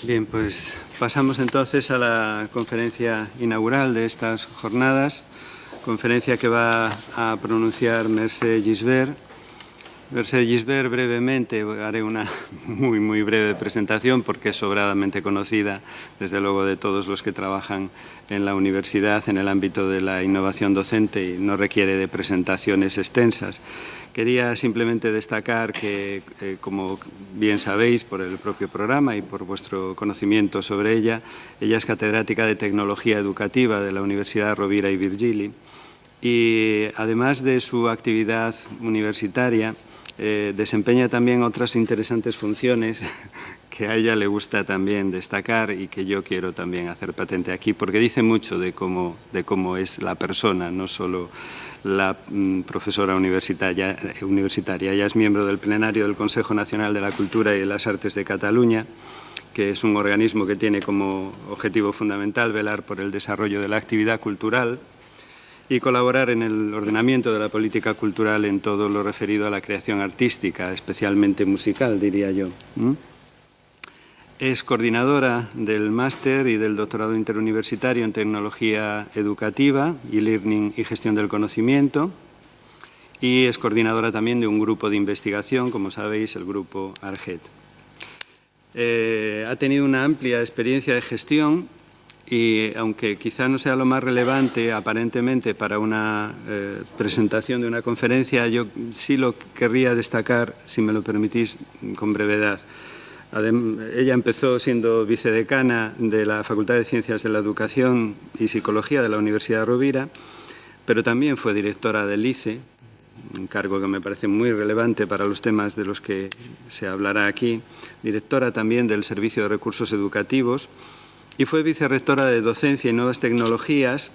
Bien, pues pasamos entonces a la conferencia inaugural de estas jornadas, conferencia que va a pronunciar Mercè Gisbert. Mercè Gisbert, brevemente, haré una muy breve presentación porque es sobradamente conocida, desde luego, de todos los que trabajan en la universidad en el ámbito de la innovación docente y no requiere de presentaciones extensas. Quería simplemente destacar que, como bien sabéis por el propio programa y por vuestro conocimiento sobre ella, ella es catedrática de Tecnología Educativa de la Universidad Rovira i Virgili y, además de su actividad universitaria, desempeña también otras interesantes funciones que a ella le gusta también destacar y que yo quiero también hacer patente aquí, porque dice mucho de cómo es la persona, no solo la profesora universitaria. Ella es miembro del plenario del Consejo Nacional de la Cultura y de las Artes de Cataluña, que es un organismo que tiene como objetivo fundamental velar por el desarrollo de la actividad cultural y colaborar en el ordenamiento de la política cultural en todo lo referido a la creación artística, especialmente musical, diría yo. Es coordinadora del máster y del doctorado interuniversitario en Tecnología Educativa y Learning y Gestión del Conocimiento, y es coordinadora también de un grupo de investigación, como sabéis, el grupo ARGET. Ha tenido una amplia experiencia de gestión y, aunque quizá no sea lo más relevante aparentemente para una presentación de una conferencia, yo sí lo querría destacar, si me lo permitís, con brevedad. Ella empezó siendo vicedecana de la Facultad de Ciencias de la Educación y Psicología de la Universidad Rovira, pero también fue directora del ICE, un cargo que me parece muy relevante para los temas de los que se hablará aquí, directora también del Servicio de Recursos Educativos, y fue vicerrectora de Docencia y Nuevas Tecnologías,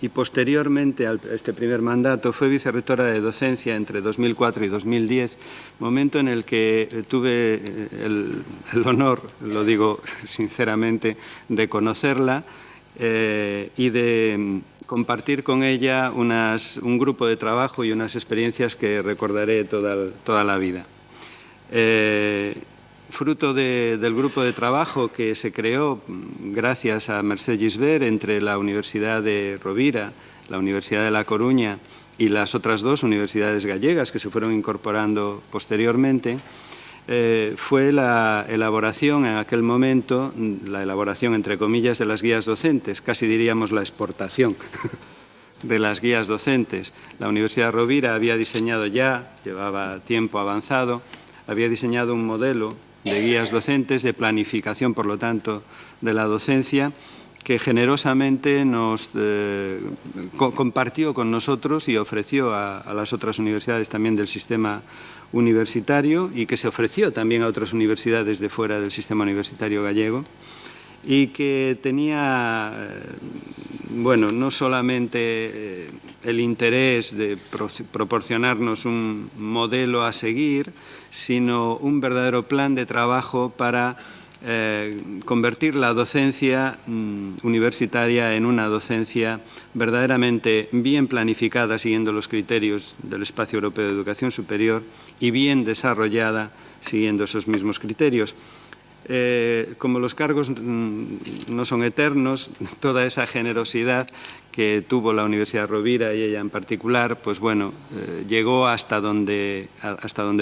y posteriormente a este primer mandato fue vicerrectora de Docencia entre 2004 y 2010, momento en el que tuve el honor, lo digo sinceramente, de conocerla y de compartir con ella un grupo de trabajo y unas experiencias que recordaré toda la vida. Fruto del grupo de trabajo que se creó gracias a Mercè Gisbert entre la Universidad de Rovira, la Universidad de La Coruña y las otras dos universidades gallegas que se fueron incorporando posteriormente, fue la elaboración en aquel momento, la elaboración entre comillas de las guías docentes, casi diríamos la exportación de las guías docentes. La Universidad de Rovira había diseñado ya, llevaba tiempo avanzado, había diseñado un modelo de guías docentes, de planificación, por lo tanto, de la docencia, que generosamente nos compartió con nosotros y ofreció a las otras universidades también del sistema universitario, y que se ofreció también a otras universidades de fuera del sistema universitario gallego, y que tenía, bueno, no solamente el interés de proporcionarnos un modelo a seguir, sino un verdadero plan de trabajo para convertir la docencia universitaria en una docencia verdaderamente bien planificada, siguiendo los criterios del Espacio Europeo de Educación Superior, y bien desarrollada, siguiendo esos mismos criterios. Como los cargos no son eternos, toda esa generosidad que tuvo la Universidad Rovira y ella en particular, pues bueno, llegó hasta donde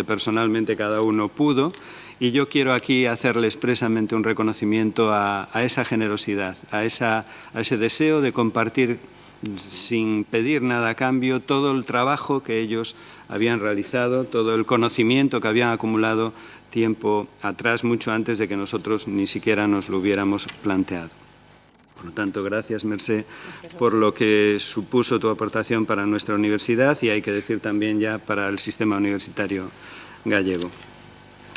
personalmente cada uno pudo, y yo quiero aquí hacerle expresamente un reconocimiento a esa generosidad, a ese deseo de compartir sin pedir nada a cambio todo el trabajo que ellos habían realizado, todo el conocimiento que habían acumulado tiempo atrás, mucho antes de que nosotros ni siquiera nos lo hubiéramos planteado. Por lo tanto, gracias, Mercè, por lo que supuso tu aportación para nuestra universidad y, hay que decir también, ya para el sistema universitario gallego.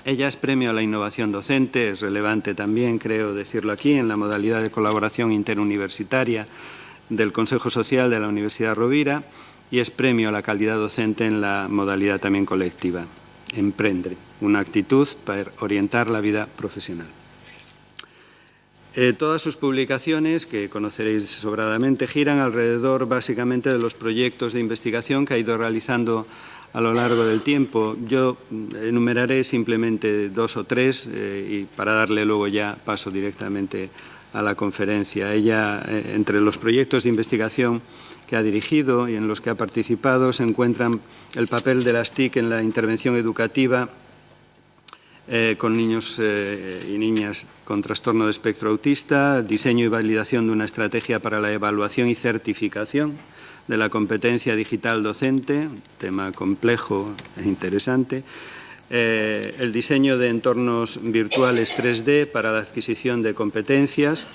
Ella es premio a la innovación docente, es relevante también, creo decirlo aquí, en la modalidad de colaboración interuniversitaria del Consejo Social de la Universidad Rovira, y es premio a la calidad docente en la modalidad también colectiva. Emprendre, una actitud para orientar la vida profesional. Todas sus publicaciones, que conoceréis sobradamente, giran alrededor básicamente de los proyectos de investigación que ha ido realizando a lo largo del tiempo. Yo enumeraré simplemente 2 o 3 y para darle luego ya paso directamente a la conferencia. Ella, entre los proyectos de investigación que ha dirigido y en los que ha participado, se encuentran el papel de las TIC en la intervención educativa con niños y niñas con trastorno de espectro autista, diseño y validación de una estrategia para la evaluación y certificación de la competencia digital docente, tema complejo e interesante, el diseño de entornos virtuales 3D para la adquisición de competencias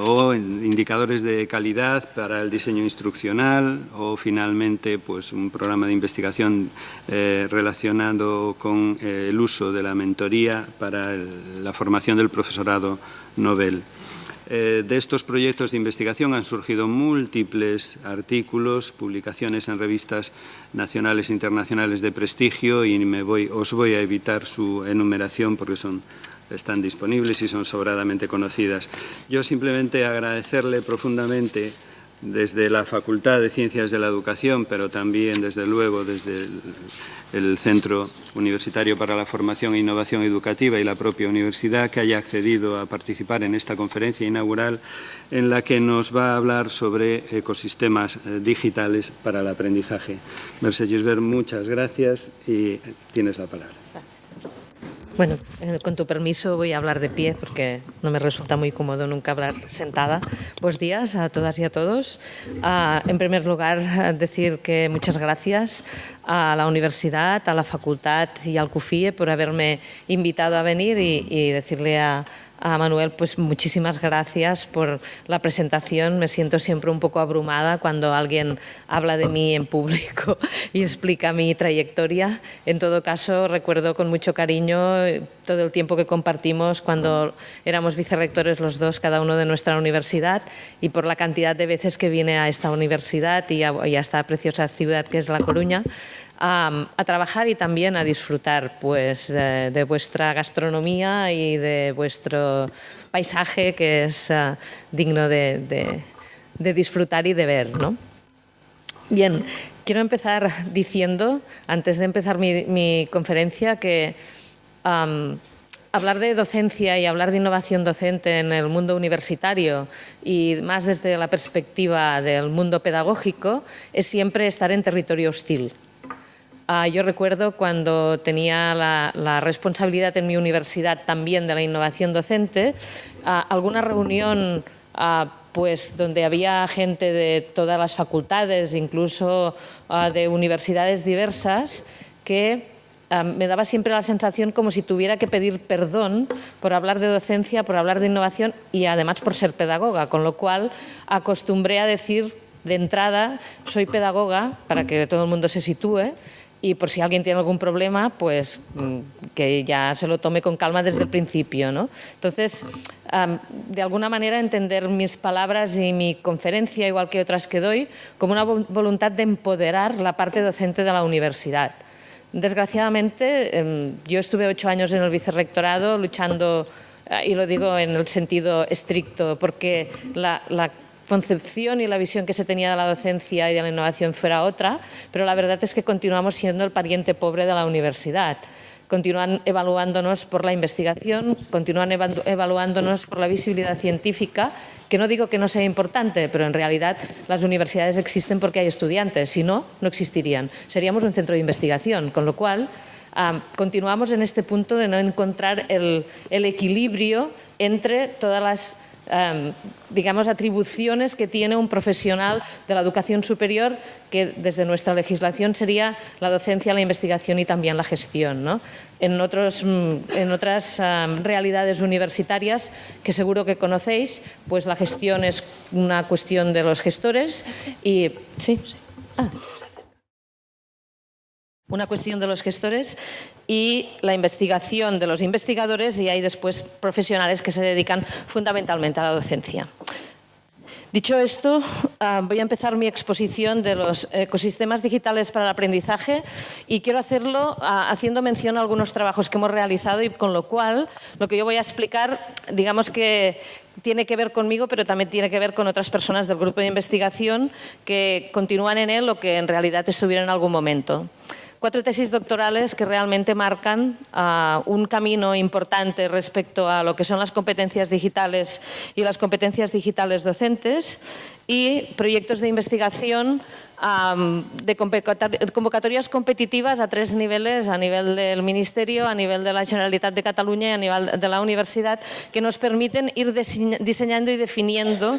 o indicadores de calidad para el diseño instruccional o finalmente pues, un programa de investigación relacionado con el uso de la mentoría para la formación del profesorado novel. De estos proyectos de investigación han surgido múltiples artículos, publicaciones en revistas nacionales e internacionales de prestigio y os voy a evitar su enumeración porque están disponibles y son sobradamente conocidas. Yo simplemente agradecerle profundamente desde la Facultad de Ciencias de la Educación, pero también, desde luego, desde el Centro Universitario para la Formación e Innovación Educativa y la propia universidad, que haya accedido a participar en esta conferencia inaugural en la que nos va a hablar sobre ecosistemas digitales para el aprendizaje. Mercè Gisbert, muchas gracias y tienes la palabra. Bueno, con tu permiso voy a hablar de pie porque no me resulta muy cómodo nunca hablar sentada. Buenos días a todas y a todos. En primer lugar, decir que muchas gracias a la universidad, a la facultad y al CUFIE por haberme invitado a venir y decirle a Manuel, pues muchísimas gracias por la presentación. Me siento siempre un poco abrumada cuando alguien habla de mí en público y explica mi trayectoria. En todo caso, recuerdo con mucho cariño todo el tiempo que compartimos cuando éramos vicerrectores los dos, cada uno de nuestra universidad, y por la cantidad de veces que vine a esta universidad y a esta preciosa ciudad que es La Coruña, a trabajar y también a disfrutar pues, de vuestra gastronomía y de vuestro paisaje que es digno de disfrutar y de ver, ¿no? Bien, quiero empezar diciendo, antes de empezar mi conferencia, que hablar de docencia y hablar de innovación docente en el mundo universitario y más desde la perspectiva del mundo pedagógico es siempre estar en territorio hostil. Yo recuerdo cuando tenía la responsabilidad en mi universidad también de la innovación docente, alguna reunión pues, donde había gente de todas las facultades, incluso de universidades diversas, que me daba siempre la sensación como si tuviera que pedir perdón por hablar de docencia, por hablar de innovación y además por ser pedagoga, con lo cual acostumbré a decir de entrada, soy pedagoga, para que todo el mundo se sitúe, y por si alguien tiene algún problema, pues que ya se lo tome con calma desde el principio, ¿no? Entonces, de alguna manera entender mis palabras y mi conferencia, igual que otras que doy, como una voluntad de empoderar la parte docente de la universidad. Desgraciadamente, yo estuve 8 años en el vicerrectorado luchando, y lo digo en el sentido estricto, porque la concepción y la visión que se tenía de la docencia y de la innovación fuera otra, pero la verdad es que continuamos siendo el pariente pobre de la universidad. Continúan evaluándonos por la investigación, continúan evaluándonos por la visibilidad científica, que no digo que no sea importante, pero en realidad las universidades existen porque hay estudiantes, si no, no existirían. Seríamos un centro de investigación, con lo cual continuamos en este punto de no encontrar el equilibrio entre todas las digamos, atribuciones que tiene un profesional de la educación superior, que desde nuestra legislación sería la docencia, la investigación y también la gestión, ¿no? En otras realidades universitarias que seguro que conocéis, pues la gestión es una cuestión de los gestores y sí. Una cuestión de los gestores y la investigación de los investigadores, y hay después profesionales que se dedican fundamentalmente a la docencia. Dicho esto, voy a empezar mi exposición de los ecosistemas digitales para el aprendizaje y quiero hacerlo haciendo mención a algunos trabajos que hemos realizado y con lo cual lo que yo voy a explicar, digamos que tiene que ver conmigo, pero también tiene que ver con otras personas del grupo de investigación que continúan en él o que en realidad estuvieron en algún momento. 4 tesis doctorales que realmente marcan un camino importante respecto a lo que son las competencias digitales y las competencias digitales docentes y proyectos de investigación de convocatorias competitivas a 3 niveles, a nivel del Ministerio, a nivel de la Generalitat de Cataluña y a nivel de la universidad, que nos permiten ir diseñando y definiendo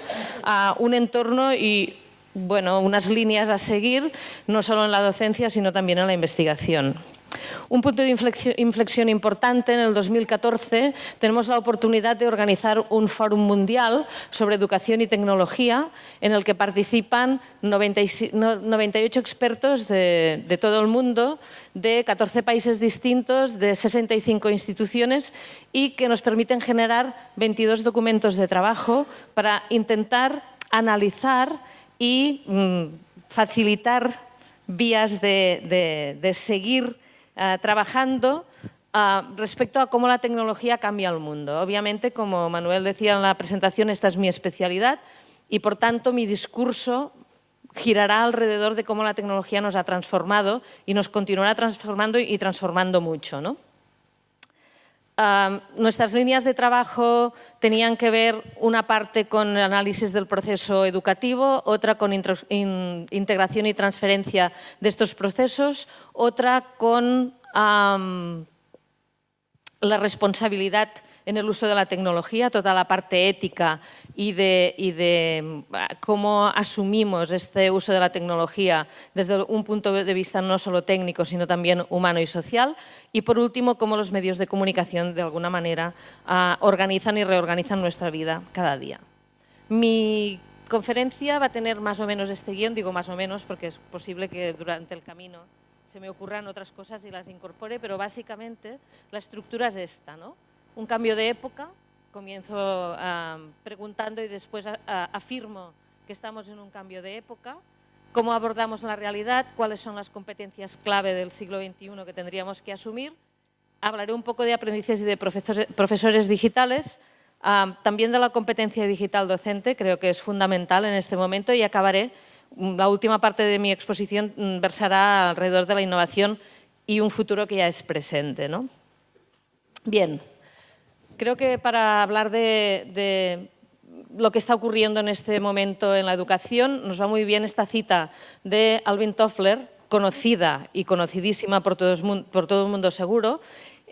un entorno y unas líneas a seguir, no solo en la docencia, sino también en la investigación. Un punto de inflexión importante, en el 2014 tenemos la oportunidad de organizar un fórum mundial sobre educación y tecnología en el que participan 98 expertos de todo el mundo, de 14 países distintos, de 65 instituciones y que nos permiten generar 22 documentos de trabajo para intentar analizar y facilitar vías de seguir trabajando respecto a cómo la tecnología cambia el mundo. Obviamente, como Manuel decía en la presentación, esta es mi especialidad y, por tanto, mi discurso girará alrededor de cómo la tecnología nos ha transformado y nos continuará transformando y transformando mucho, ¿no? Nuestras líneas de trabajo tenían que ver una parte con análisis del proceso educativo, otra con integración y transferencia de estos procesos, otra con la responsabilidad en el uso de la tecnología, toda la parte ética y de cómo asumimos este uso de la tecnología desde un punto de vista no solo técnico, sino también humano y social. Y, por último, cómo los medios de comunicación, de alguna manera, organizan y reorganizan nuestra vida cada día. Mi conferencia va a tener más o menos este guión, digo más o menos porque es posible que durante el camino se me ocurran otras cosas y las incorpore, pero básicamente la estructura es esta, ¿no? Un cambio de época, comienzo preguntando y después afirmo que estamos en un cambio de época, cómo abordamos la realidad, cuáles son las competencias clave del siglo XXI que tendríamos que asumir. Hablaré un poco de aprendices y de profesores digitales, también de la competencia digital docente, creo que es fundamental en este momento, y acabaré, la última parte de mi exposición versará alrededor de la innovación y un futuro que ya es presente, ¿no? Bien. Creo que para hablar de lo que está ocurriendo en este momento en la educación nos va muy bien esta cita de Alvin Toffler, conocida y conocidísima por todo el mundo seguro,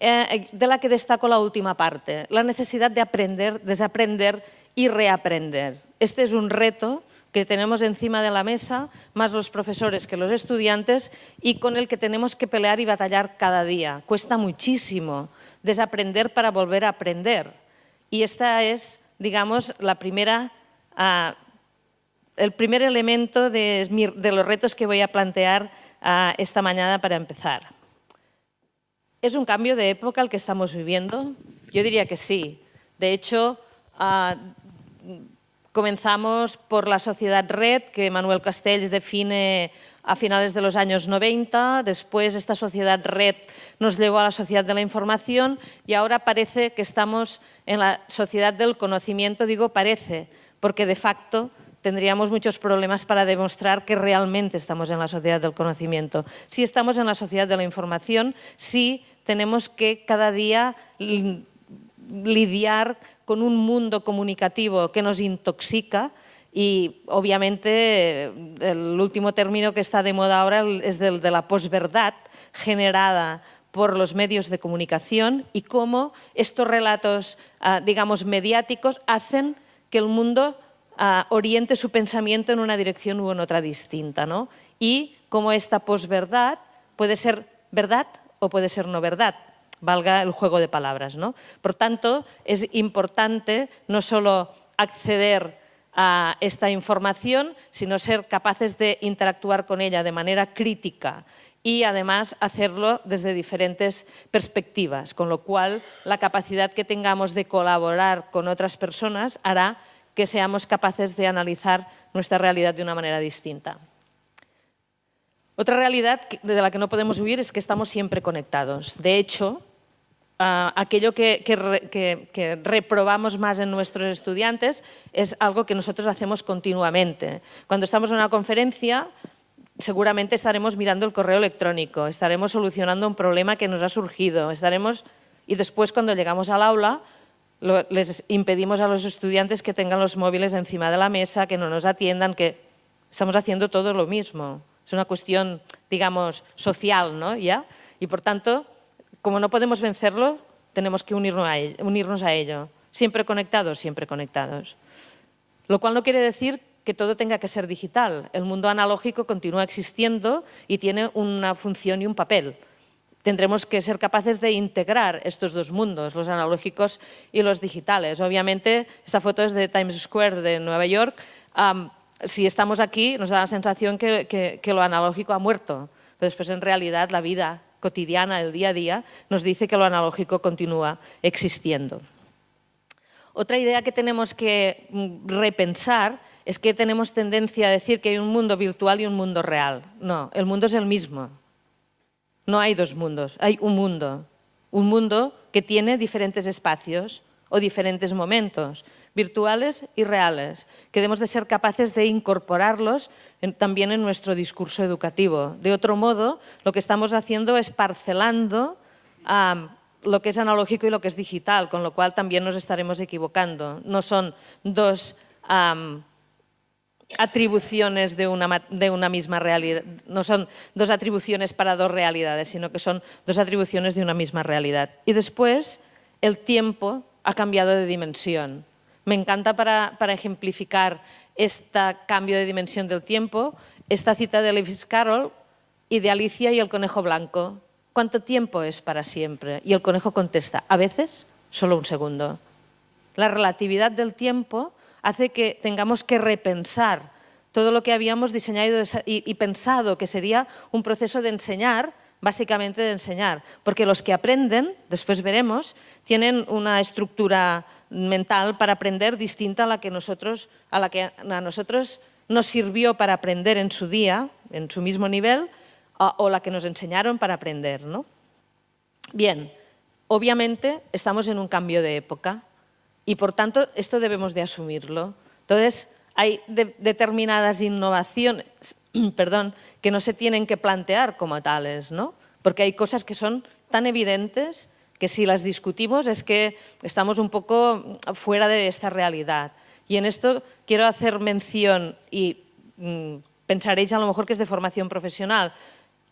de la que destaco la última parte, la necesidad de aprender, desaprender y reaprender. Este es un reto que tenemos encima de la mesa, más los profesores que los estudiantes, y con el que tenemos que pelear y batallar cada día. Cuesta muchísimo desaprender para volver a aprender. Y esta es, digamos, el primer elemento de los retos que voy a plantear esta mañana para empezar. ¿Es un cambio de época el que estamos viviendo? Yo diría que sí. De hecho, comenzamos por la sociedad red, que Manuel Castells define a finales de los años 90, después esta sociedad red nos llevó a la sociedad de la información y ahora parece que estamos en la sociedad del conocimiento. Digo parece, porque de facto tendríamos muchos problemas para demostrar que realmente estamos en la sociedad del conocimiento. Si estamos en la sociedad de la información, sí tenemos que cada día lidiar con un mundo comunicativo que nos intoxica. Y, obviamente, el último término que está de moda ahora es el de la posverdad generada por los medios de comunicación y cómo estos relatos, digamos, mediáticos hacen que el mundo oriente su pensamiento en una dirección u en otra distinta, ¿no? Y cómo esta posverdad puede ser verdad o puede ser no verdad, valga el juego de palabras, ¿no? Por tanto, es importante no solo acceder a esta información, sino ser capaces de interactuar con ella de manera crítica y, además, hacerlo desde diferentes perspectivas, con lo cual la capacidad que tengamos de colaborar con otras personas hará que seamos capaces de analizar nuestra realidad de una manera distinta. Otra realidad de la que no podemos huir es que estamos siempre conectados. De hecho, aquello que reprobamos más en nuestros estudiantes es algo que nosotros hacemos continuamente. Cuando estamos en una conferencia, seguramente estaremos mirando el correo electrónico, estaremos solucionando un problema que nos ha surgido, y después cuando llegamos al aula les impedimos a los estudiantes que tengan los móviles encima de la mesa, que no nos atiendan, que estamos haciendo todo lo mismo. Es una cuestión, digamos, social, ¿no? ¿Ya? Y por tanto, como no podemos vencerlo, tenemos que unirnos a ello. Siempre conectados, siempre conectados. Lo cual no quiere decir que todo tenga que ser digital. El mundo analógico continúa existiendo y tiene una función y un papel. Tendremos que ser capaces de integrar estos dos mundos, los analógicos y los digitales. Obviamente, esta foto es de Times Square de Nueva York. Si estamos aquí, nos da la sensación que lo analógico ha muerto, pero después en realidad la vida cotidiana, el día a día, nos dice que lo analógico continúa existiendo. Otra idea que tenemos que repensar es que tenemos tendencia a decir que hay un mundo virtual y un mundo real. No, el mundo es el mismo. No hay dos mundos, hay un mundo que tiene diferentes espacios o diferentes momentos, virtuales y reales, que debemos de ser capaces de incorporarlos también en nuestro discurso educativo. De otro modo, lo que estamos haciendo es parcelando lo que es analógico y lo que es digital, con lo cual también nos estaremos equivocando. No son dos atribuciones de una misma realidad, no son dos atribuciones para dos realidades, sino que son dos atribuciones de una misma realidad. Y después, el tiempo ha cambiado de dimensión. Me encanta para ejemplificar este cambio de dimensión del tiempo, esta cita de Lewis Carroll y de Alicia y el conejo blanco. ¿Cuánto tiempo es para siempre? Y el conejo contesta, a veces solo un segundo. La relatividad del tiempo hace que tengamos que repensar todo lo que habíamos diseñado y pensado que sería un proceso de enseñar, básicamente de enseñar, porque los que aprenden, después veremos, tienen una estructura mental para aprender distinta a la que a nosotros nos sirvió para aprender en su día, en su mismo nivel, o la que nos enseñaron para aprender, ¿no? Bien, obviamente estamos en un cambio de época y por tanto esto debemos de asumirlo. Entonces hay determinadas innovaciones que no se tienen que plantear como tales, ¿no? Porque hay cosas que son tan evidentes que si las discutimos es que estamos un poco fuera de esta realidad. Y en esto quiero hacer mención, y pensaréis a lo mejor que es de formación profesional,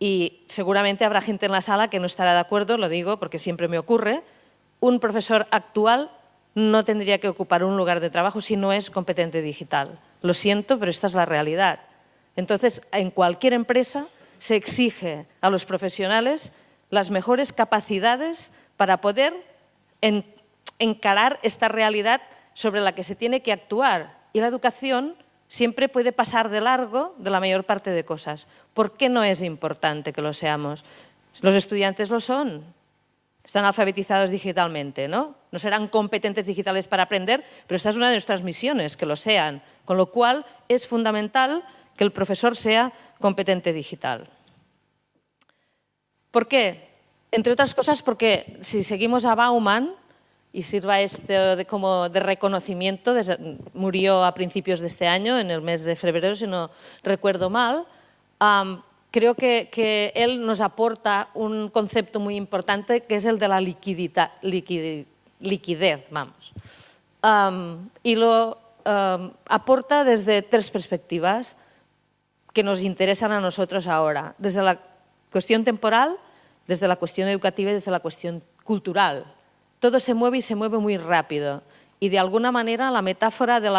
y seguramente habrá gente en la sala que no estará de acuerdo, lo digo porque siempre me ocurre, un profesor actual no tendría que ocupar un lugar de trabajo si no es competente digital. Lo siento, pero esta es la realidad. Entonces, en cualquier empresa se exige a los profesionales las mejores capacidades para poder encarar esta realidad sobre la que se tiene que actuar. Y la educación siempre puede pasar de largo de la mayor parte de cosas. ¿Por qué no es importante que lo seamos? Los estudiantes lo son. Están alfabetizados digitalmente, ¿no? No serán competentes digitales para aprender, pero esta es una de nuestras misiones, que lo sean. Con lo cual, es fundamental que el profesor sea competente digital. ¿Por qué? Entre otras cosas porque si seguimos a Bauman, y sirva esto como de reconocimiento, murió a principios de este año, en el mes de febrero, si no recuerdo mal, creo que él nos aporta un concepto muy importante que es el de la liquidez, vamos. Y lo aporta desde tres perspectivas que nos interesan a nosotros ahora, desde la cuestión temporal, desde la cuestión educativa y desde la cuestión cultural. Todo se mueve y se mueve muy rápido. Y de alguna manera la metáfora de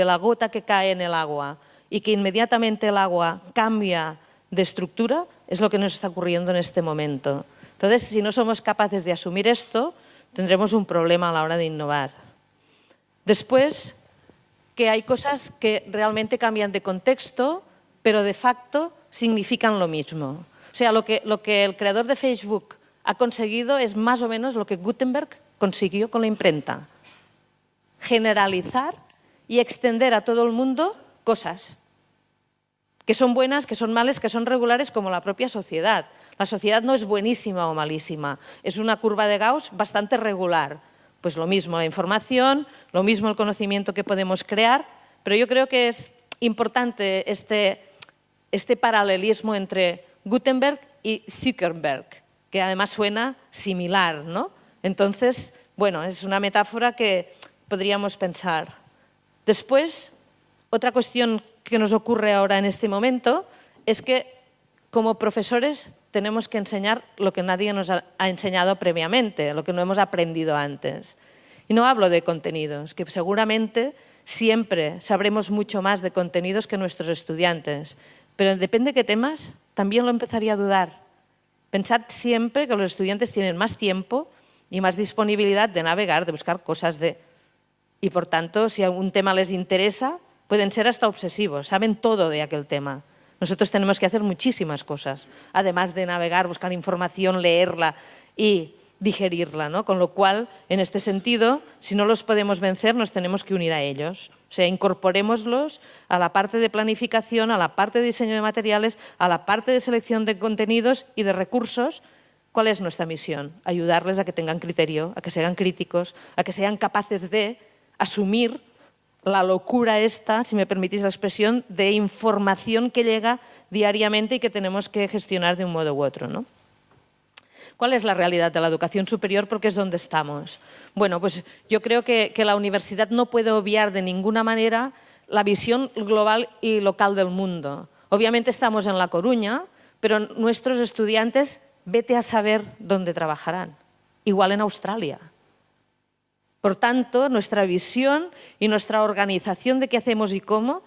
la gota que cae en el agua y que inmediatamente el agua cambia de estructura es lo que nos está ocurriendo en este momento. Entonces, si no somos capaces de asumir esto, tendremos un problema a la hora de innovar. Después, que hay cosas que realmente cambian de contexto, pero de facto significan lo mismo. O sea, lo que el creador de Facebook ha conseguido es más o menos lo que Gutenberg consiguió con la imprenta. Generalizar y extender a todo el mundo cosas que son buenas, que son malas, que son regulares, como la propia sociedad. La sociedad no es buenísima o malísima, es una curva de Gauss bastante regular. Pues lo mismo la información, lo mismo el conocimiento que podemos crear, pero yo creo que es importante este paralelismo entre Gutenberg y Zuckerberg, que además suena similar, ¿no? Entonces, bueno, es una metáfora que podríamos pensar. Después, otra cuestión que nos ocurre ahora en este momento es que como profesores tenemos que enseñar lo que nadie nos ha enseñado previamente, lo que no hemos aprendido antes. Y no hablo de contenidos, que seguramente siempre sabremos mucho más de contenidos que nuestros estudiantes, pero depende de qué temas, también lo empezaría a dudar. Pensad siempre que los estudiantes tienen más tiempo y más disponibilidad de navegar, de buscar cosas y por tanto, si un tema les interesa, pueden ser hasta obsesivos, saben todo de aquel tema. Nosotros tenemos que hacer muchísimas cosas, además de navegar, buscar información, leerla y digerirla, ¿no? Con lo cual, en este sentido, si no los podemos vencer, nos tenemos que unir a ellos. O sea, incorporémoslos a la parte de planificación, a la parte de diseño de materiales, a la parte de selección de contenidos y de recursos. ¿Cuál es nuestra misión? Ayudarles a que tengan criterio, a que sean críticos, a que sean capaces de asumir la locura esta, si me permitís la expresión, de información que llega diariamente y que tenemos que gestionar de un modo u otro, ¿no? ¿Cuál es la realidad de la educación superior? Porque es donde estamos. Bueno, pues yo creo que la universidad no puede obviar de ninguna manera la visión global y local del mundo. Obviamente estamos en La Coruña, pero nuestros estudiantes, vete a saber dónde trabajarán. Igual en Australia. Por tanto, nuestra visión y nuestra organización de qué hacemos y cómo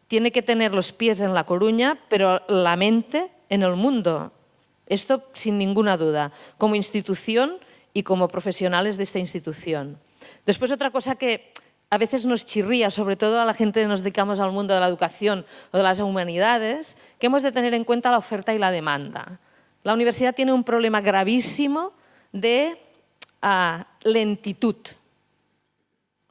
tiene que tener los pies en La Coruña, pero la mente en el mundo. Esto sin ninguna duda, como institución y como profesionales de esta institución. Después, otra cosa que a veces nos chirría, sobre todo a la gente que nos dedicamos al mundo de la educación o de las humanidades, que hemos de tener en cuenta la oferta y la demanda. La universidad tiene un problema gravísimo de lentitud.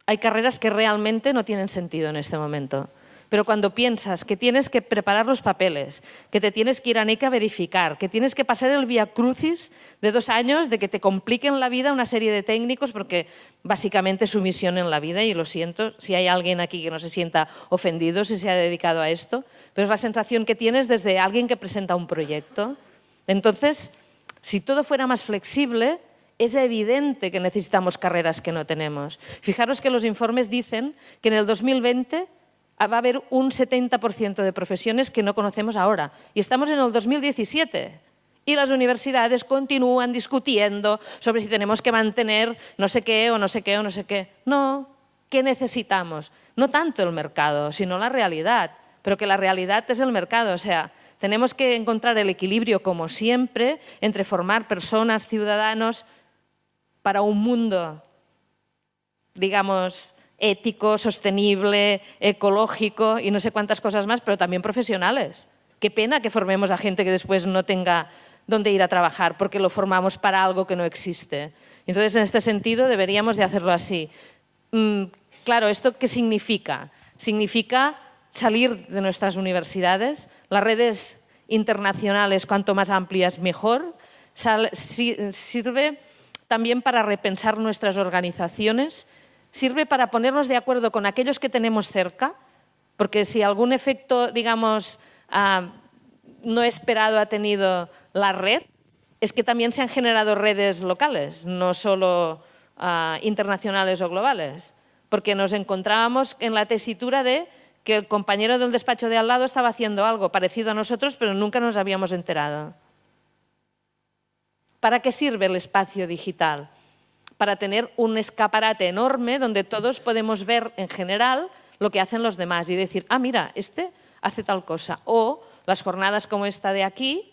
Hay carreras que realmente no tienen sentido en este momento. Pero cuando piensas que tienes que preparar los papeles, que te tienes que ir a NEC a verificar, que tienes que pasar el vía crucis de 2 años, de que te compliquen la vida una serie de técnicos, porque básicamente es su misión en la vida, y lo siento si hay alguien aquí que no se sienta ofendido si se ha dedicado a esto, pero es la sensación que tienes desde alguien que presenta un proyecto. Entonces, si todo fuera más flexible, es evidente que necesitamos carreras que no tenemos. Fijaros que los informes dicen que en el 2020 va a haber un 70% de profesiones que no conocemos ahora. Y estamos en el 2017. Y las universidades continúan discutiendo sobre si tenemos que mantener no sé qué o no sé qué o no sé qué. No, ¿qué necesitamos? No tanto el mercado, sino la realidad. Pero que la realidad es el mercado. O sea, tenemos que encontrar el equilibrio, como siempre, entre formar personas, ciudadanos, para un mundo, digamos, ético, sostenible, ecológico y no sé cuántas cosas más, pero también profesionales. Qué pena que formemos a gente que después no tenga dónde ir a trabajar porque lo formamos para algo que no existe. Entonces, en este sentido, deberíamos de hacerlo así. Claro, ¿esto qué significa? Significa salir de nuestras universidades, las redes internacionales, cuanto más amplias, mejor. Sirve también para repensar nuestras organizaciones, sirve para ponernos de acuerdo con aquellos que tenemos cerca, porque si algún efecto, digamos, no esperado ha tenido la red, es que también se han generado redes locales, no solo internacionales o globales, porque nos encontrábamos en la tesitura de que el compañero del despacho de al lado estaba haciendo algo parecido a nosotros, pero nunca nos habíamos enterado. ¿Para qué sirve el espacio digital? Para tener un escaparate enorme donde todos podemos ver en general lo que hacen los demás y decir, mira, este hace tal cosa. O las jornadas como esta de aquí,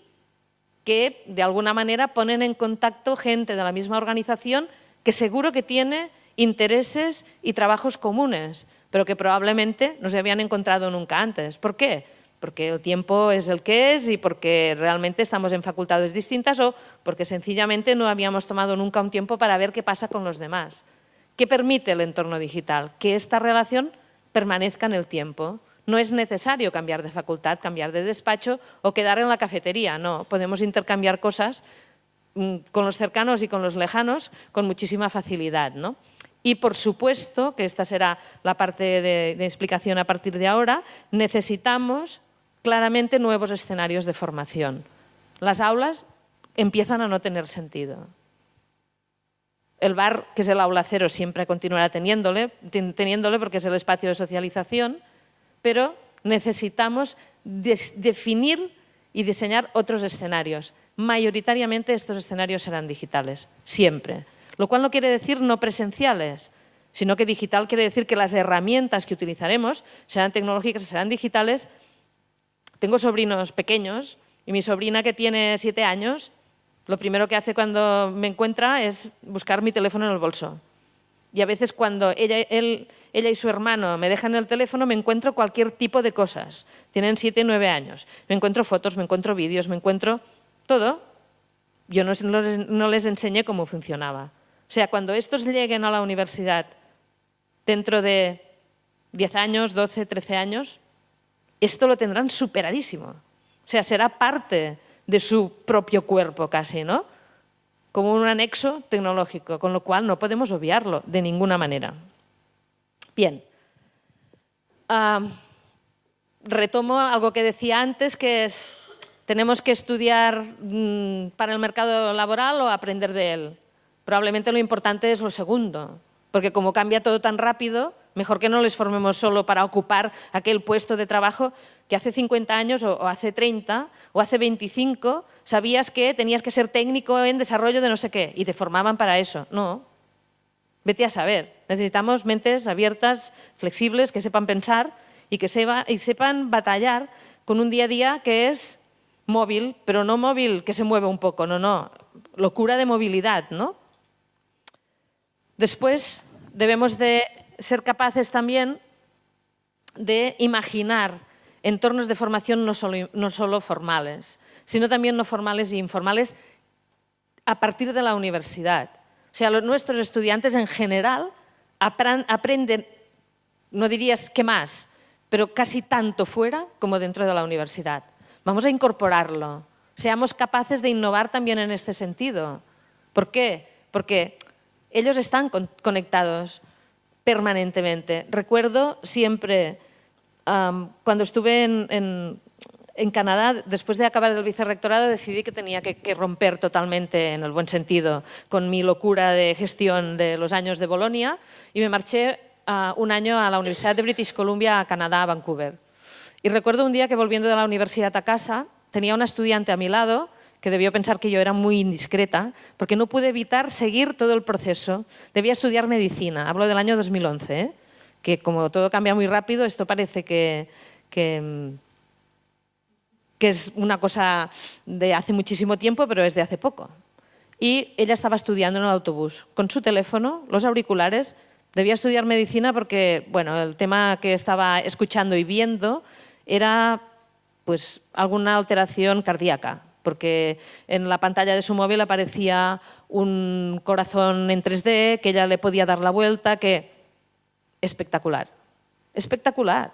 que de alguna manera ponen en contacto gente de la misma organización que seguro que tiene intereses y trabajos comunes, pero que probablemente no se habían encontrado nunca antes. ¿Por qué? Porque el tiempo es el que es y porque realmente estamos en facultades distintas o porque sencillamente no habíamos tomado nunca un tiempo para ver qué pasa con los demás. ¿Qué permite el entorno digital? Que esta relación permanezca en el tiempo. No es necesario cambiar de facultad, cambiar de despacho o quedar en la cafetería. No, podemos intercambiar cosas con los cercanos y con los lejanos con muchísima facilidad, ¿no? Y, por supuesto, que esta será la parte de explicación a partir de ahora, necesitamos claramente nuevos escenarios de formación. Las aulas empiezan a no tener sentido. El bar, que es el aula cero, siempre continuará teniéndole porque es el espacio de socialización, pero necesitamos definir y diseñar otros escenarios. Mayoritariamente estos escenarios serán digitales, siempre. Lo cual no quiere decir no presenciales, sino que digital quiere decir que las herramientas que utilizaremos serán tecnológicas, serán digitales. Tengo sobrinos pequeños y mi sobrina, que tiene 7 años, lo primero que hace cuando me encuentra es buscar mi teléfono en el bolso. Y a veces cuando ella y su hermano me dejan el teléfono, me encuentro cualquier tipo de cosas. Tienen 7 y 9 años. Me encuentro fotos, me encuentro vídeos, me encuentro todo. Yo no les enseñé cómo funcionaba. O sea, cuando estos lleguen a la universidad dentro de 10 años, 12, 13 años, esto lo tendrán superadísimo. O sea, será parte de su propio cuerpo casi, ¿no? Como un anexo tecnológico, con lo cual no podemos obviarlo de ninguna manera. Bien. Retomo algo que decía antes, que es, ¿tenemos que estudiar para el mercado laboral o aprender de él? Probablemente lo importante es lo segundo, porque como cambia todo tan rápido, mejor que no les formemos solo para ocupar aquel puesto de trabajo que hace 50 años o hace 30 o hace 25 sabías que tenías que ser técnico en desarrollo de no sé qué y te formaban para eso. No, vete a saber. Necesitamos mentes abiertas, flexibles, que sepan pensar y que sepan batallar con un día a día que es móvil, pero no móvil que se mueve un poco, no, locura de movilidad, ¿no? Después debemos de ser capaces también de imaginar entornos de formación no solo formales, sino también no formales e informales a partir de la universidad. O sea, nuestros estudiantes en general aprenden, no dirías que más, pero casi tanto fuera como dentro de la universidad. Vamos a incorporarlo. Seamos capaces de innovar también en este sentido. ¿Por qué? Porque ellos están conectados permanentemente. Recuerdo siempre, cuando estuve en Canadá, después de acabar el vicerrectorado, decidí que tenía que romper totalmente, en el buen sentido, con mi locura de gestión de los años de Bolonia y me marché un año a la Universidad de British Columbia, a Canadá, a Vancouver. Y recuerdo un día que, volviendo de la universidad a casa, tenía una estudiante a mi lado que debió pensar que yo era muy indiscreta, porque no pude evitar seguir todo el proceso. Debía estudiar medicina, hablo del año 2011, que como todo cambia muy rápido, esto parece que es una cosa de hace muchísimo tiempo, pero es de hace poco. Y ella estaba estudiando en el autobús, con su teléfono, los auriculares. Debía estudiar medicina porque, bueno, el tema que estaba escuchando y viendo era pues alguna alteración cardíaca, porque en la pantalla de su móvil aparecía un corazón en 3D, que ella le podía dar la vuelta, que... Espectacular. Espectacular.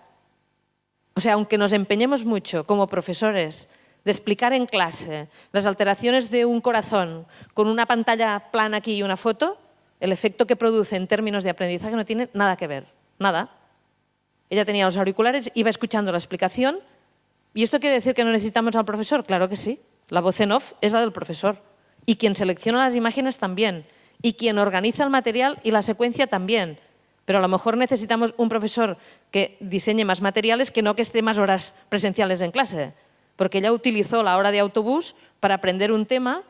O sea, aunque nos empeñemos mucho como profesores de explicar en clase las alteraciones de un corazón con una pantalla plana aquí y una foto, el efecto que produce en términos de aprendizaje no tiene nada que ver. Nada. Ella tenía los auriculares, iba escuchando la explicación. ¿Y esto quiere decir que no necesitamos al profesor? Claro que sí. La voz en off es la del profesor. Y quien selecciona las imágenes también. Y quien organiza el material y la secuencia también. Pero a lo mejor necesitamos un profesor que diseñe más materiales que no que esté más horas presenciales en clase. Porque ella utilizó la hora de autobús para aprender un tema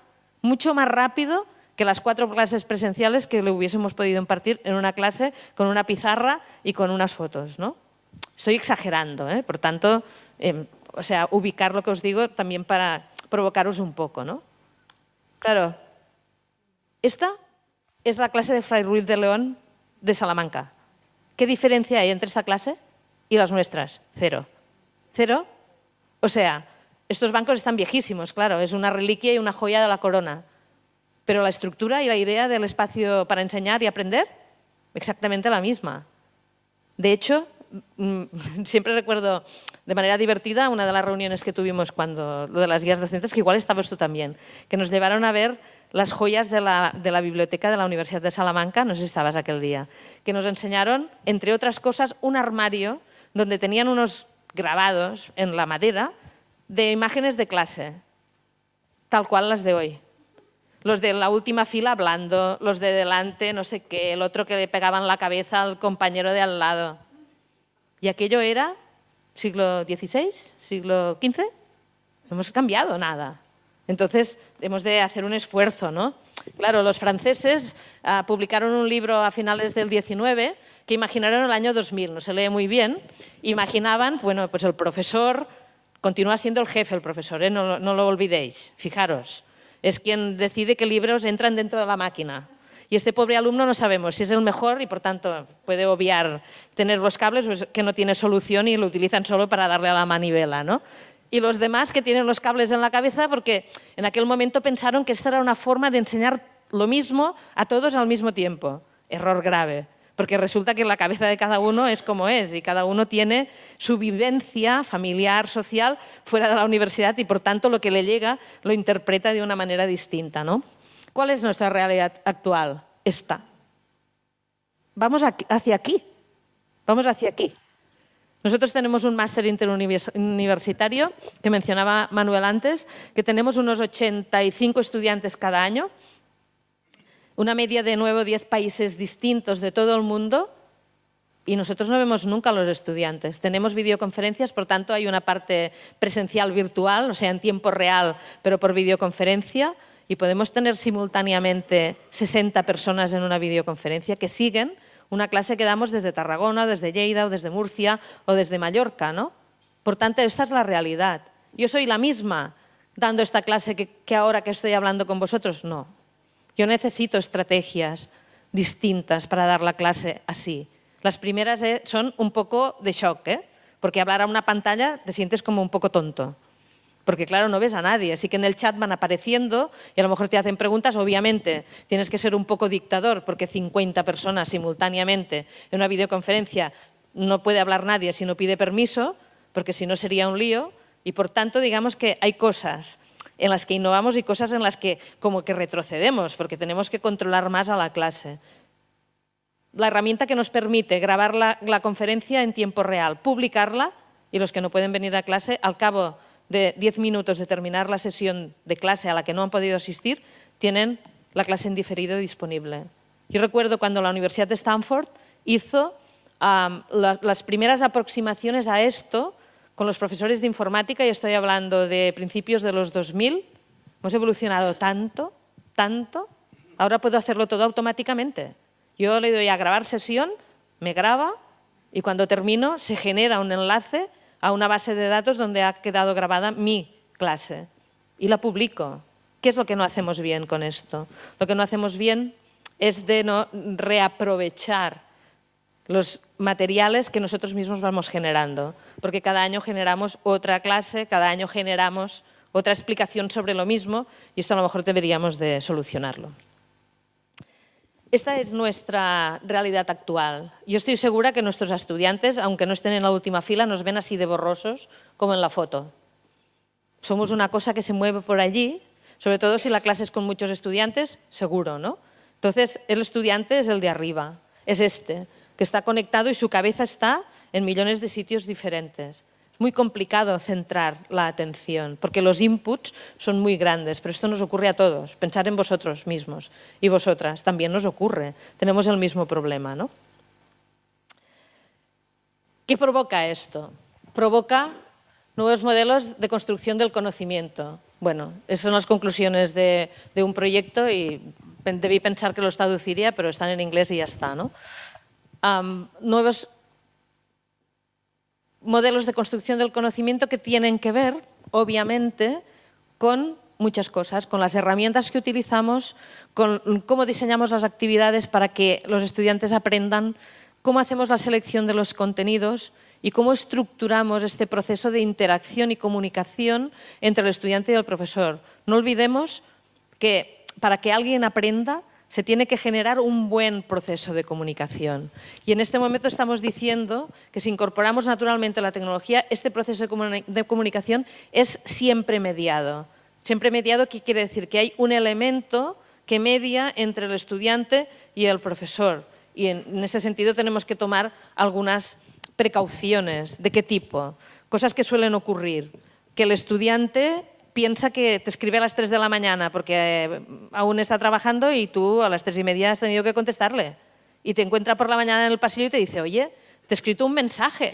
mucho más rápido que las 4 clases presenciales que le hubiésemos podido impartir en una clase con una pizarra y con unas fotos, ¿no? Estoy exagerando, ¿eh? Por tanto, o sea, ubicar lo que os digo también para provocaros un poco, ¿no? Claro, esta es la clase de Fray Ruiz de León de Salamanca. ¿Qué diferencia hay entre esta clase y las nuestras? Cero. ¿Cero? O sea, estos bancos están viejísimos, claro, es una reliquia y una joya de la corona. Pero la estructura y la idea del espacio para enseñar y aprender, exactamente la misma. De hecho, siempre recuerdo de manera divertida una de las reuniones que tuvimos cuando lo de las guías docentes, que igual estabas tú también, que nos llevaron a ver las joyas de la biblioteca de la Universidad de Salamanca, no sé si estabas aquel día, que nos enseñaron, entre otras cosas, un armario donde tenían unos grabados en la madera de imágenes de clase, tal cual las de hoy. Los de la última fila hablando, los de delante no sé qué, el otro que le pegaban la cabeza al compañero de al lado. ¿Y aquello era siglo XVI, siglo XV? No hemos cambiado nada. Entonces, hemos de hacer un esfuerzo, ¿no? Claro, los franceses publicaron un libro a finales del XIX que imaginaron el año 2000, no se lee muy bien. Imaginaban, bueno, pues el profesor continúa siendo el jefe, el profesor, ¿eh? No lo olvidéis, fijaros. Es quien decide qué libros entran dentro de la máquina. Y este pobre alumno no sabemos si es el mejor y, por tanto, puede obviar tener los cables o es que no tiene solución y lo utilizan solo para darle a la manivela, ¿no? Y los demás que tienen los cables en la cabeza porque en aquel momento pensaron que esta era una forma de enseñar lo mismo a todos al mismo tiempo. Error grave, porque resulta que la cabeza de cada uno es como es y cada uno tiene su vivencia familiar, social, fuera de la universidad y, por tanto, lo que le llega lo interpreta de una manera distinta, ¿no? ¿Cuál es nuestra realidad actual? Esta. Vamos hacia aquí. Vamos hacia aquí. Nosotros tenemos un máster interuniversitario que mencionaba Manuel antes, que tenemos unos 85 estudiantes cada año, una media de 9 o 10 países distintos de todo el mundo y nosotros no vemos nunca a los estudiantes. Tenemos videoconferencias, por tanto hay una parte presencial virtual, o sea, en tiempo real, pero por videoconferencia y podemos tener simultáneamente 60 personas en una videoconferencia que siguen una clase que damos desde Tarragona, desde Lleida o desde Murcia o desde Mallorca, ¿no? Por tanto, esta es la realidad. ¿Yo soy la misma dando esta clase que ahora que estoy hablando con vosotros? No. Yo necesito estrategias distintas para dar la clase así. Las primeras son un poco de shock, porque hablar a una pantalla te sientes como un poco tonto. Porque claro, no ves a nadie, así que en el chat van apareciendo y a lo mejor te hacen preguntas, obviamente tienes que ser un poco dictador porque 50 personas simultáneamente en una videoconferencia no puede hablar nadie si no pide permiso, porque si no sería un lío y por tanto digamos que hay cosas en las que innovamos y cosas en las que como que retrocedemos porque tenemos que controlar más a la clase. La herramienta que nos permite grabar la conferencia en tiempo real, publicarla y los que no pueden venir a clase al cabo de 10 minutos de terminar la sesión de clase a la que no han podido asistir, tienen la clase en diferido disponible. Yo recuerdo cuando la Universidad de Stanford hizo las primeras aproximaciones a esto con los profesores de informática, y estoy hablando de principios de los 2000, hemos evolucionado tanto, ahora puedo hacerlo todo automáticamente. Yo le doy a grabar sesión, me graba y cuando termino se genera un enlace a una base de datos donde ha quedado grabada mi clase y la publico. ¿Qué es lo que no hacemos bien con esto? Lo que no hacemos bien es de no reaprovechar los materiales que nosotros mismos vamos generando, porque cada año generamos otra clase, cada año generamos otra explicación sobre lo mismo y esto a lo mejor deberíamos de solucionarlo. Esta es nuestra realidad actual. Yo estoy segura que nuestros estudiantes, aunque no estén en la última fila, nos ven así de borrosos como en la foto. Somos una cosa que se mueve por allí, sobre todo si la clase es con muchos estudiantes, seguro, ¿no? Entonces, el estudiante es el de arriba, es este, que está conectado y su cabeza está en millones de sitios diferentes. Es muy complicado centrar la atención, porque los inputs son muy grandes, pero esto nos ocurre a todos. Pensar en vosotros mismos y vosotras también nos ocurre. Tenemos el mismo problema, ¿no? ¿Qué provoca esto? Provoca nuevos modelos de construcción del conocimiento. Bueno, esas son las conclusiones de un proyecto y debí pensar que los traduciría, pero están en inglés y ya está, ¿no? Nuevos modelos de construcción del conocimiento que tienen que ver, obviamente, con muchas cosas, con las herramientas que utilizamos, con cómo diseñamos las actividades para que los estudiantes aprendan, cómo hacemos la selección de los contenidos y cómo estructuramos este proceso de interacción y comunicación entre el estudiante y el profesor. No olvidemos que para que alguien aprenda se tiene que generar un buen proceso de comunicación. Y en este momento estamos diciendo que si incorporamos naturalmente la tecnología, este proceso de comunicación es siempre mediado. Siempre mediado, ¿qué quiere decir? Que hay un elemento que media entre el estudiante y el profesor. Y en ese sentido tenemos que tomar algunas precauciones. ¿De qué tipo? Cosas que suelen ocurrir. Que el estudiante piensa que te escribe a las 3 de la mañana porque aún está trabajando y tú a las 3:30 has tenido que contestarle. Y te encuentra por la mañana en el pasillo y te dice, oye, te he escrito un mensaje.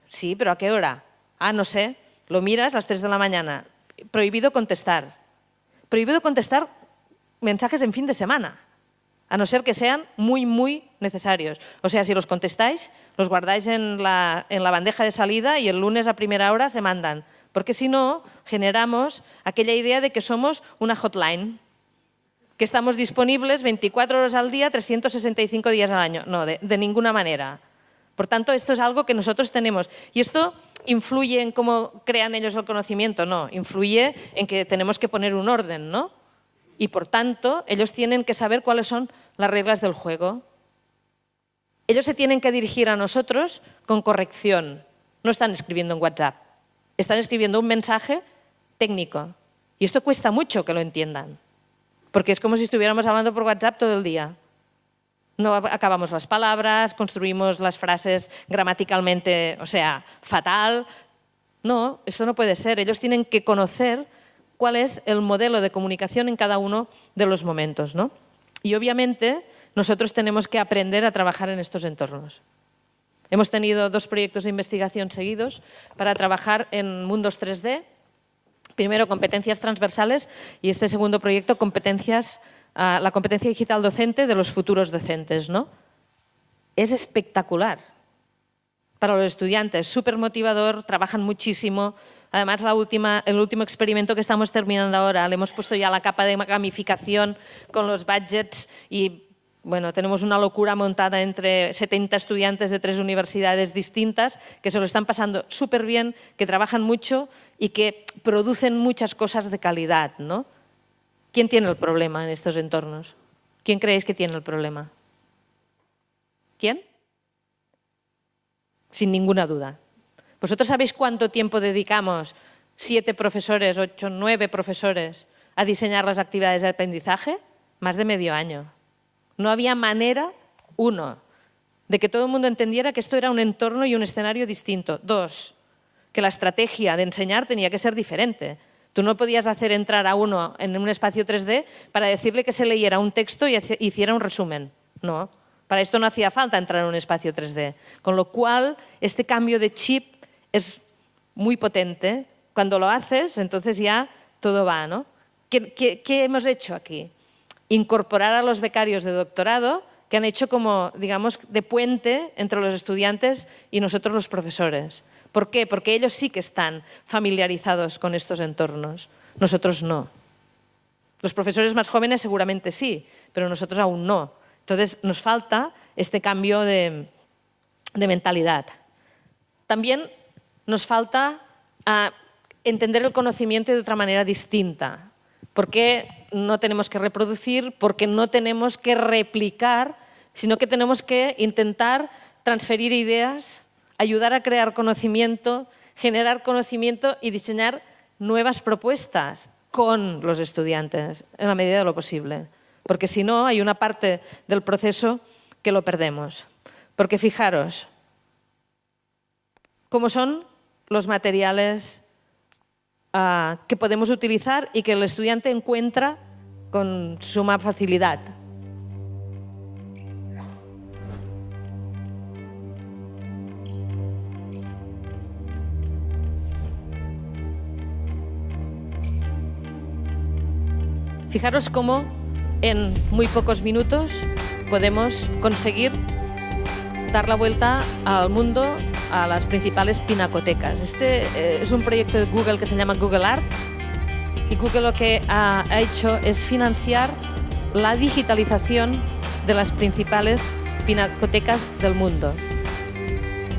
Sí, pero ¿a qué hora? Ah, no sé. Lo miras a las 3 de la mañana. Prohibido contestar. Prohibido contestar mensajes en fin de semana, a no ser que sean muy, muy necesarios. O sea, si los contestáis, los guardáis en la bandeja de salida y el lunes a primera hora se mandan. Porque si no, generamos aquella idea de que somos una hotline, que estamos disponibles 24 horas al día, 365 días al año. No, de ninguna manera. Por tanto, esto es algo que nosotros tenemos. ¿Y esto influye en cómo crean ellos el conocimiento? No, influye en que tenemos que poner un orden, ¿no? Y por tanto, ellos tienen que saber cuáles son las reglas del juego. Ellos se tienen que dirigir a nosotros con corrección. No están escribiendo en WhatsApp. Están escribiendo un mensaje técnico. Y esto cuesta mucho que lo entiendan. Porque es como si estuviéramos hablando por WhatsApp todo el día. No acabamos las palabras, construimos las frases gramaticalmente, o sea, fatal. No, eso no puede ser. Ellos tienen que conocer cuál es el modelo de comunicación en cada uno de los momentos, ¿no? Y obviamente nosotros tenemos que aprender a trabajar en estos entornos. Hemos tenido 2 proyectos de investigación seguidos para trabajar en mundos 3D. Primero, competencias transversales y este segundo proyecto, la competencia digital docente de los futuros docentes, ¿no? Es espectacular para los estudiantes, súper motivador, trabajan muchísimo. Además, el último experimento que estamos terminando ahora, le hemos puesto ya la capa de gamificación con los budgets y bueno, tenemos una locura montada entre 70 estudiantes de 3 universidades distintas que se lo están pasando súper bien, que trabajan mucho y que producen muchas cosas de calidad, ¿no? ¿Quién tiene el problema en estos entornos? ¿Quién creéis que tiene el problema? ¿Quién? Sin ninguna duda. ¿Vosotros sabéis cuánto tiempo dedicamos 7 profesores, 8, 9 profesores a diseñar las actividades de aprendizaje? Más de medio año. No había manera, 1, de que todo el mundo entendiera que esto era un entorno y un escenario distinto. 2, que la estrategia de enseñar tenía que ser diferente. Tú no podías hacer entrar a uno en un espacio 3D para decirle que se leyera un texto y hiciera un resumen. No, para esto no hacía falta entrar en un espacio 3D. Con lo cual, este cambio de chip es muy potente. Cuando lo haces, entonces ya todo va, ¿no? ¿Qué hemos hecho aquí? Incorporar a los becarios de doctorado que han hecho como, digamos, de puente entre los estudiantes y nosotros los profesores. ¿Por qué? Porque ellos sí que están familiarizados con estos entornos. Nosotros no. Los profesores más jóvenes seguramente sí, pero nosotros aún no. Entonces nos falta este cambio de mentalidad. También nos falta entender el conocimiento de otra manera distinta. ¿Por qué no tenemos que reproducir? Porque no tenemos que replicar, sino que tenemos que intentar transferir ideas, ayudar a crear conocimiento, generar conocimiento y diseñar nuevas propuestas con los estudiantes en la medida de lo posible. Porque si no, hay una parte del proceso que lo perdemos. Porque fijaros, ¿cómo son los materiales que podemos utilizar y que el estudiante encuentra con suma facilidad? Fijaros cómo en muy pocos minutos podemos conseguir dar la vuelta al mundo, a las principales pinacotecas. Este es un proyecto de Google que se llama Google Art y Google lo que ha hecho es financiar la digitalización de las principales pinacotecas del mundo.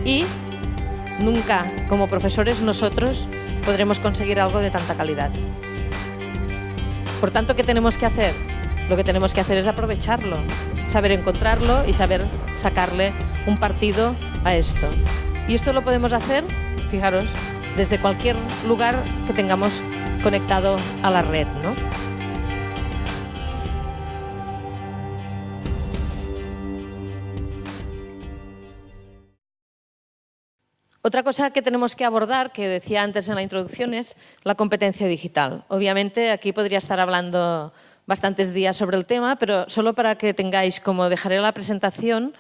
Y nunca, como profesores, nosotros podremos conseguir algo de tanta calidad. Por tanto, ¿qué tenemos que hacer? Lo que tenemos que hacer es aprovecharlo, saber encontrarlo y saber sacarle un partido a esto. Y esto lo podemos hacer, fijaros, desde cualquier lugar que tengamos conectado a la red, ¿no? Otra cosa que tenemos que abordar, que decía antes en la introducción, es la competencia digital. Obviamente, aquí podría estar hablando bastantes días sobre el tema, pero solo para que tengáis, como dejaré en la presentación,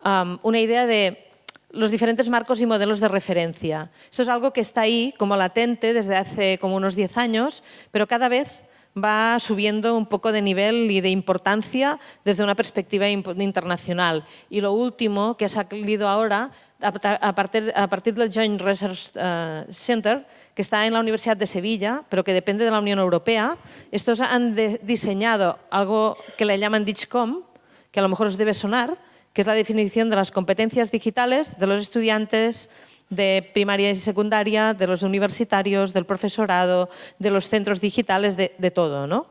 una idea de los diferentes marcos y modelos de referencia. Esto es algo que está ahí como latente desde hace como unos 10 años, pero cada vez va subiendo un poco de nivel y de importancia desde una perspectiva internacional. Y lo último que ha salido ahora, a partir del Joint Research Center, que está en la Universidad de Sevilla, pero que depende de la Unión Europea, estos han diseñado algo que le llaman DigCom, que a lo mejor os debe sonar, que es la definición de las competencias digitales de los estudiantes de primaria y secundaria, de los universitarios, del profesorado, de los centros digitales, de todo, ¿no?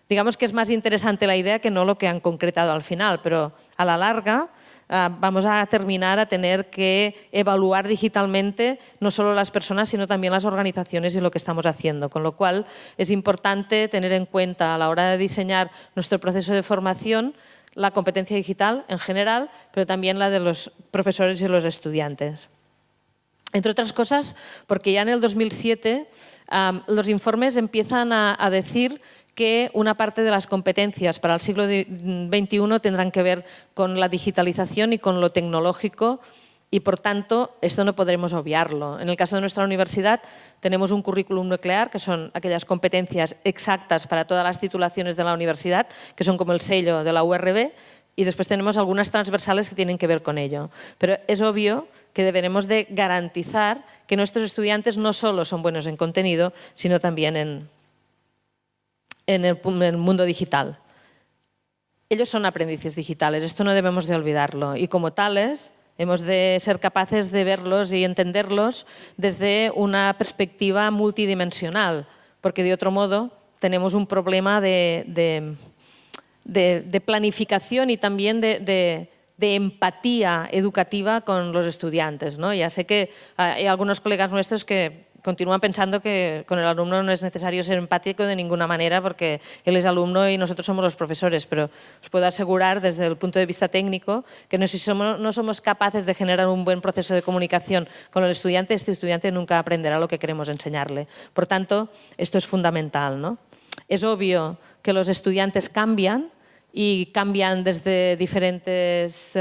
Digamos que es más interesante la idea que no lo que han concretado al final, pero a la larga vamos a terminar a tener que evaluar digitalmente no solo las personas, sino también las organizaciones y lo que estamos haciendo. Con lo cual, es importante tener en cuenta a la hora de diseñar nuestro proceso de formación la competencia digital en general, pero también la de los profesores y los estudiantes. Entre otras cosas, porque ya en el 2007 los informes empiezan a decir que una parte de las competencias para el siglo XXI tendrán que ver con la digitalización y con lo tecnológico y, por tanto, esto no podremos obviarlo. En el caso de nuestra universidad tenemos un currículum nuclear, que son aquellas competencias exactas para todas las titulaciones de la universidad, que son como el sello de la URB, y después tenemos algunas transversales que tienen que ver con ello. Pero es obvio que deberemos de garantizar que nuestros estudiantes no solo son buenos en contenido, sino también en el mundo digital. Ellos son aprendices digitales, esto no debemos de olvidarlo, y como tales hemos de ser capaces de verlos y entenderlos desde una perspectiva multidimensional, porque de otro modo tenemos un problema de planificación y también de empatía educativa con los estudiantes, ¿no? Ya sé que hay algunos colegas nuestros que continúan pensando que con el alumno no es necesario ser empático de ninguna manera porque él es alumno y nosotros somos los profesores, pero os puedo asegurar desde el punto de vista técnico que no somos capaces de generar un buen proceso de comunicación con el estudiante, este estudiante nunca aprenderá lo que queremos enseñarle. Por tanto, esto es fundamental, ¿no? Es obvio que los estudiantes cambian y cambian desde diferentes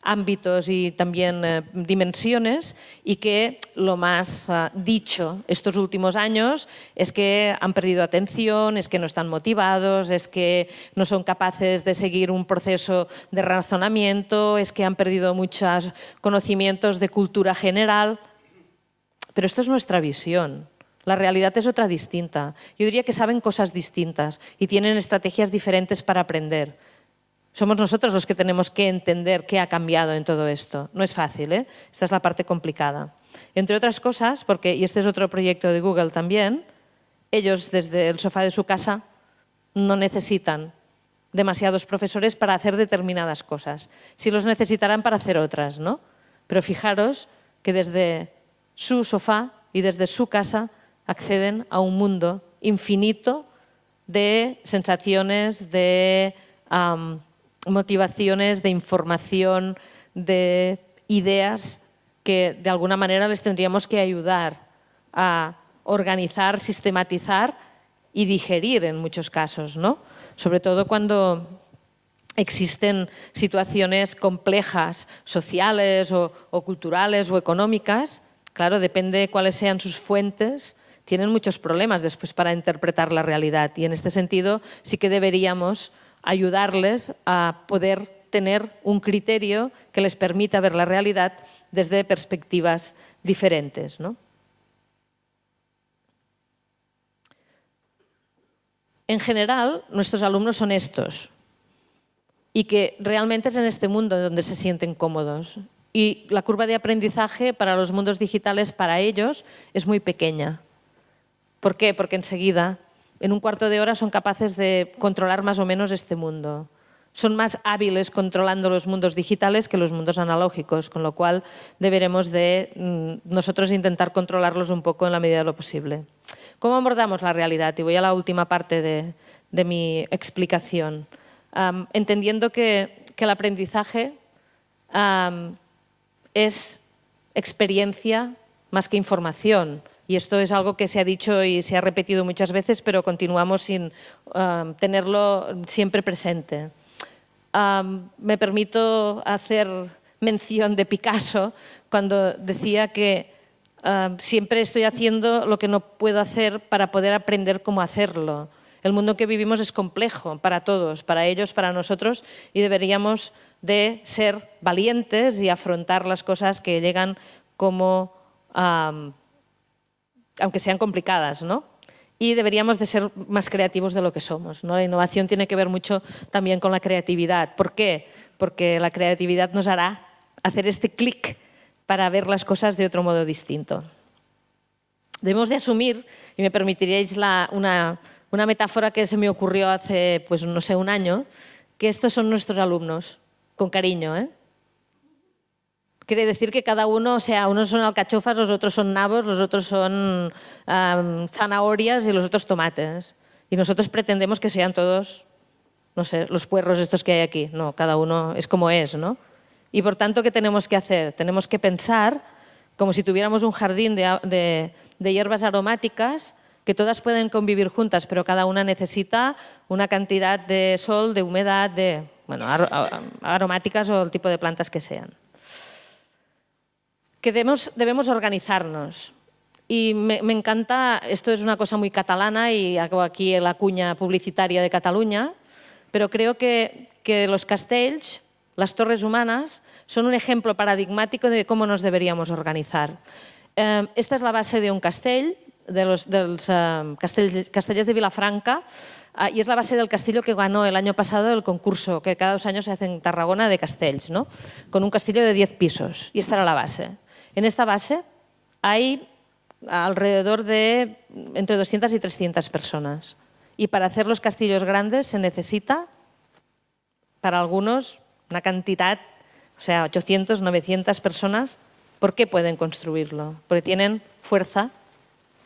ámbitos y también dimensiones, y que lo más dicho estos últimos años es que han perdido atención, es que no están motivados, es que no son capaces de seguir un proceso de razonamiento, es que han perdido muchos conocimientos de cultura general. Pero esto es nuestra visión. La realidad es otra distinta. Yo diría que saben cosas distintas y tienen estrategias diferentes para aprender. Somos nosotros los que tenemos que entender qué ha cambiado en todo esto. No es fácil, ¿eh? Esta es la parte complicada. Entre otras cosas, porque, y este es otro proyecto de Google también, ellos desde el sofá de su casa no necesitan demasiados profesores para hacer determinadas cosas. Sí los necesitarán para hacer otras, ¿no? Pero fijaros que desde su sofá y desde su casa acceden a un mundo infinito de sensaciones, de motivaciones, de información, de ideas que de alguna manera les tendríamos que ayudar a organizar, sistematizar y digerir en muchos casos, ¿no? Sobre todo cuando existen situaciones complejas, sociales o culturales o económicas. Claro, depende de cuáles sean sus fuentes, tienen muchos problemas después para interpretar la realidad, y en este sentido sí que deberíamos ayudarles a poder tener un criterio que les permita ver la realidad desde perspectivas diferentes, ¿no? En general, nuestros alumnos son estos, y que realmente es en este mundo donde se sienten cómodos. Y la curva de aprendizaje para los mundos digitales, para ellos, es muy pequeña. ¿Por qué? Porque enseguida en un cuarto de hora son capaces de controlar más o menos este mundo. Son más hábiles controlando los mundos digitales que los mundos analógicos, con lo cual deberemos de nosotros intentar controlarlos un poco en la medida de lo posible. ¿Cómo abordamos la realidad? Y voy a la última parte de mi explicación. Entendiendo que el aprendizaje es experiencia más que información. Y esto es algo que se ha dicho y se ha repetido muchas veces, pero continuamos sin tenerlo siempre presente. Me permito hacer mención de Picasso cuando decía que siempre estoy haciendo lo que no puedo hacer para poder aprender cómo hacerlo. El mundo que vivimos es complejo para todos, para ellos, para nosotros, y deberíamos de ser valientes y afrontar las cosas que llegan como, aunque sean complicadas, ¿no? Y deberíamos de ser más creativos de lo que somos, ¿no? La innovación tiene que ver mucho también con la creatividad. ¿Por qué? Porque la creatividad nos hará hacer este clic para ver las cosas de otro modo distinto. Debemos de asumir, y me permitiríais una metáfora que se me ocurrió hace, pues no sé, un año, que estos son nuestros alumnos, con cariño, ¿eh? Quiere decir que cada uno, o sea, unos son alcachofas, los otros son nabos, los otros son zanahorias y los otros tomates. Y nosotros pretendemos que sean todos, no sé, los puerros estos que hay aquí. No, cada uno es como es, ¿no? Y por tanto, ¿qué tenemos que hacer? Tenemos que pensar como si tuviéramos un jardín de hierbas aromáticas que todas pueden convivir juntas, pero cada una necesita una cantidad de sol, de humedad, de aromáticas o el tipo de plantas que sean. Que debemos organizarnos. Y me encanta, esto es una cosa muy catalana y hago aquí la cuña publicitaria de Cataluña, pero creo que los castells, las torres humanas, son un ejemplo paradigmático de cómo nos deberíamos organizar. Esta es la base de un castell, dels castellers de Vilafranca, y es la base del castillo que ganó el año pasado el concurso que cada 2 años se hace en Tarragona de castells, ¿no? Con un castillo de 10 pisos, y esta era la base. En esta base hay alrededor de entre 200 y 300 personas. Y para hacer los castillos grandes se necesita, para algunos, una cantidad, o sea, 800, 900 personas. ¿Por qué pueden construirlo? Porque tienen fuerza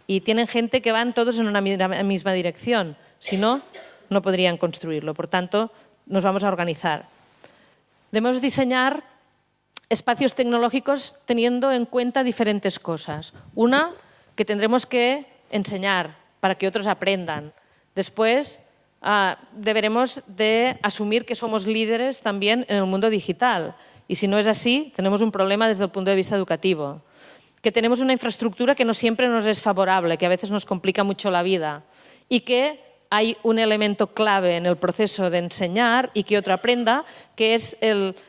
y tienen gente que van todos en una misma dirección. Si no, no podrían construirlo. Por tanto, nos vamos a organizar. Debemos diseñar espacios tecnológicos teniendo en cuenta diferentes cosas. Una, que tendremos que enseñar para que otros aprendan. Después, deberemos de asumir que somos líderes también en el mundo digital. Y si no es así, tenemos un problema desde el punto de vista educativo. Que tenemos una infraestructura que no siempre nos es favorable, que a veces nos complica mucho la vida. Y que hay un elemento clave en el proceso de enseñar y que otro aprenda, que es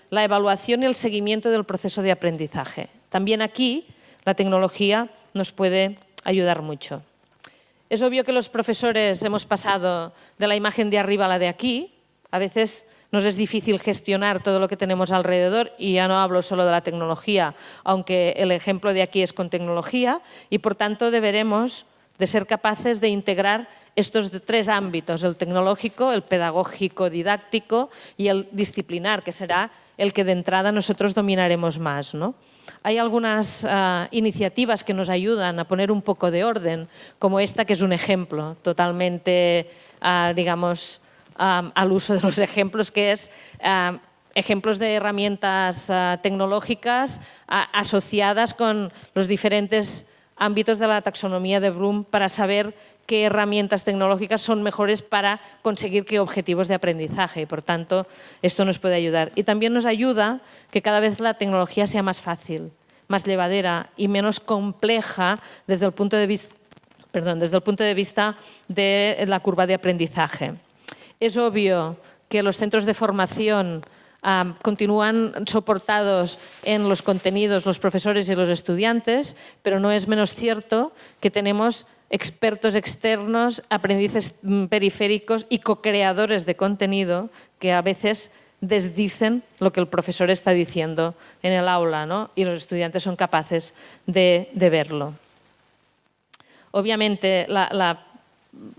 la evaluación y el seguimiento del proceso de aprendizaje. También aquí la tecnología nos puede ayudar mucho. Es obvio que los profesores hemos pasado de la imagen de arriba a la de aquí. A veces nos es difícil gestionar todo lo que tenemos alrededor y ya no hablo solo de la tecnología, aunque el ejemplo de aquí es con tecnología y por tanto deberemos de ser capaces de integrar estos 3 ámbitos, el tecnológico, el pedagógico didáctico y el disciplinar, que será el que de entrada nosotros dominaremos más, ¿no? Hay algunas iniciativas que nos ayudan a poner un poco de orden, como esta, que es un ejemplo totalmente, digamos, al uso de los ejemplos, que es ejemplos de herramientas tecnológicas asociadas con los diferentes ámbitos de la taxonomía de Bloom para saber qué herramientas tecnológicas son mejores para conseguir qué objetivos de aprendizaje. Y, por tanto, esto nos puede ayudar. Y también nos ayuda que cada vez la tecnología sea más fácil, más llevadera y menos compleja desde el punto de vista de la curva de aprendizaje. Es obvio que los centros de formación continúan soportados en los contenidos, los profesores y los estudiantes, pero no es menos cierto que tenemos expertos externos, aprendices periféricos y co-creadores de contenido que a veces desdicen lo que el profesor está diciendo en el aula, ¿no? Y los estudiantes son capaces de verlo. Obviamente, la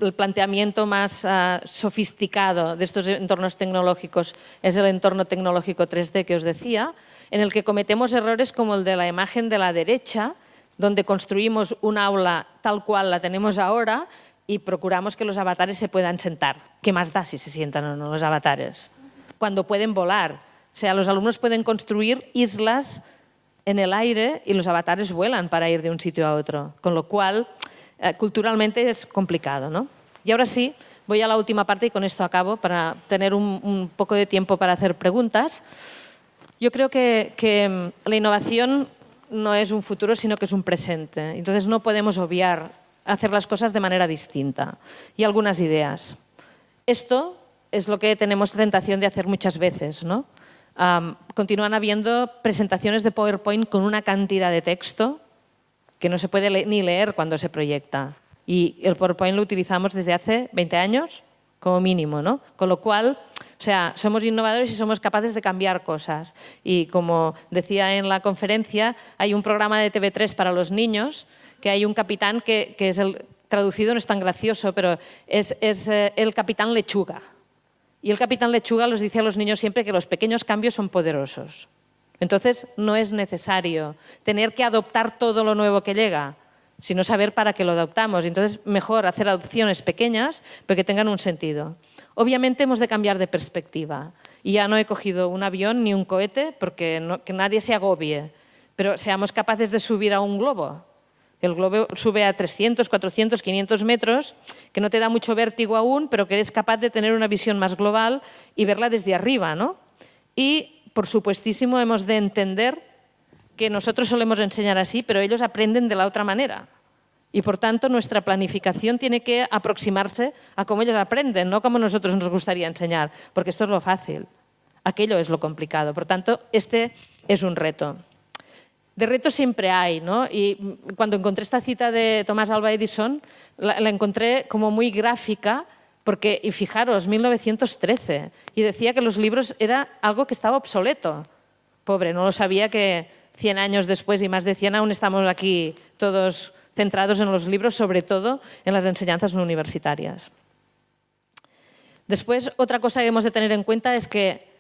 el planteamiento más sofisticado de estos entornos tecnológicos es el entorno tecnológico 3D que os decía, en el que cometemos errores como el de la imagen de la derecha, donde construimos un aula tal cual la tenemos ahora y procuramos que los avatares se puedan sentar. ¿Qué más da si se sientan o no los avatares? Cuando pueden volar. O sea, los alumnos pueden construir islas en el aire y los avatares vuelan para ir de un sitio a otro. Con lo cual, culturalmente es complicado, ¿no? Y ahora sí, voy a la última parte y con esto acabo para tener un poco de tiempo para hacer preguntas. Yo creo que la innovación no es un futuro, sino que es un presente. Entonces no podemos obviar hacer las cosas de manera distinta. Y algunas ideas. Esto es lo que tenemos tentación de hacer muchas veces, ¿no? Continúan habiendo presentaciones de PowerPoint con una cantidad de texto que no se puede ni leer cuando se proyecta. Y el PowerPoint lo utilizamos desde hace 20 años, como mínimo, ¿no? Con lo cual, o sea, somos innovadores y somos capaces de cambiar cosas. Y como decía en la conferencia, hay un programa de TV3 para los niños, que hay un capitán que es el traducido, no es tan gracioso, pero es el capitán Lechuga. Y el capitán Lechuga les dice a los niños siempre que los pequeños cambios son poderosos. Entonces, no es necesario tener que adoptar todo lo nuevo que llega, sino saber para qué lo adoptamos. Entonces, mejor hacer adopciones pequeñas, pero que tengan un sentido. Obviamente, hemos de cambiar de perspectiva. Y ya no he cogido un avión ni un cohete, porque que nadie se agobie. Pero seamos capaces de subir a un globo. El globo sube a 300, 400, 500 metros, que no te da mucho vértigo aún, pero que eres capaz de tener una visión más global y verla desde arriba, ¿no? Y, por supuestísimo, hemos de entender que nosotros solemos enseñar así, pero ellos aprenden de la otra manera. Y, por tanto, nuestra planificación tiene que aproximarse a cómo ellos aprenden, no como nosotros nos gustaría enseñar, porque esto es lo fácil. Aquello es lo complicado. Por tanto, este es un reto. De retos siempre hay, ¿no? Y cuando encontré esta cita de Thomas Alva Edison, la encontré como muy gráfica, porque, y fijaros, 1913, y decía que los libros era algo que estaba obsoleto. Pobre, no lo sabía que 100 años después y más de 100 aún estamos aquí todos centrados en los libros, sobre todo en las enseñanzas no universitarias. Después, otra cosa que hemos de tener en cuenta es que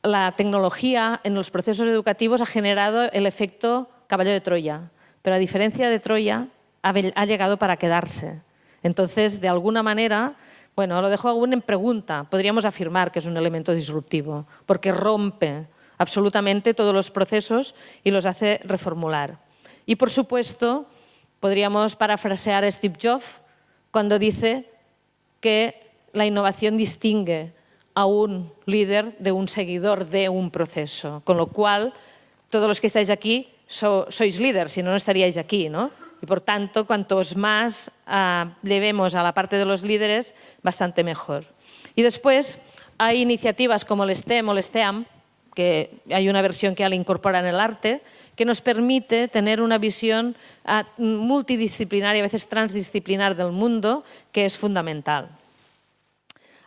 la tecnología en los procesos educativos ha generado el efecto caballo de Troya, pero a diferencia de Troya, ha llegado para quedarse. Entonces, de alguna manera, bueno, lo dejo aún en pregunta, podríamos afirmar que es un elemento disruptivo, porque rompe absolutamente todos los procesos y los hace reformular. Y, por supuesto, podríamos parafrasear a Steve Jobs cuando dice que la innovación distingue a un líder de un seguidor de un proceso. Con lo cual, todos los que estáis aquí sois líderes, si no, no estaríais aquí, ¿no? Y por tanto, cuantos más llevemos a la parte de los líderes, bastante mejor. Y después hay iniciativas como el STEM o el STEAM, que hay una versión que ya le incorpora en el arte, que nos permite tener una visión multidisciplinar y a veces transdisciplinar del mundo, que es fundamental.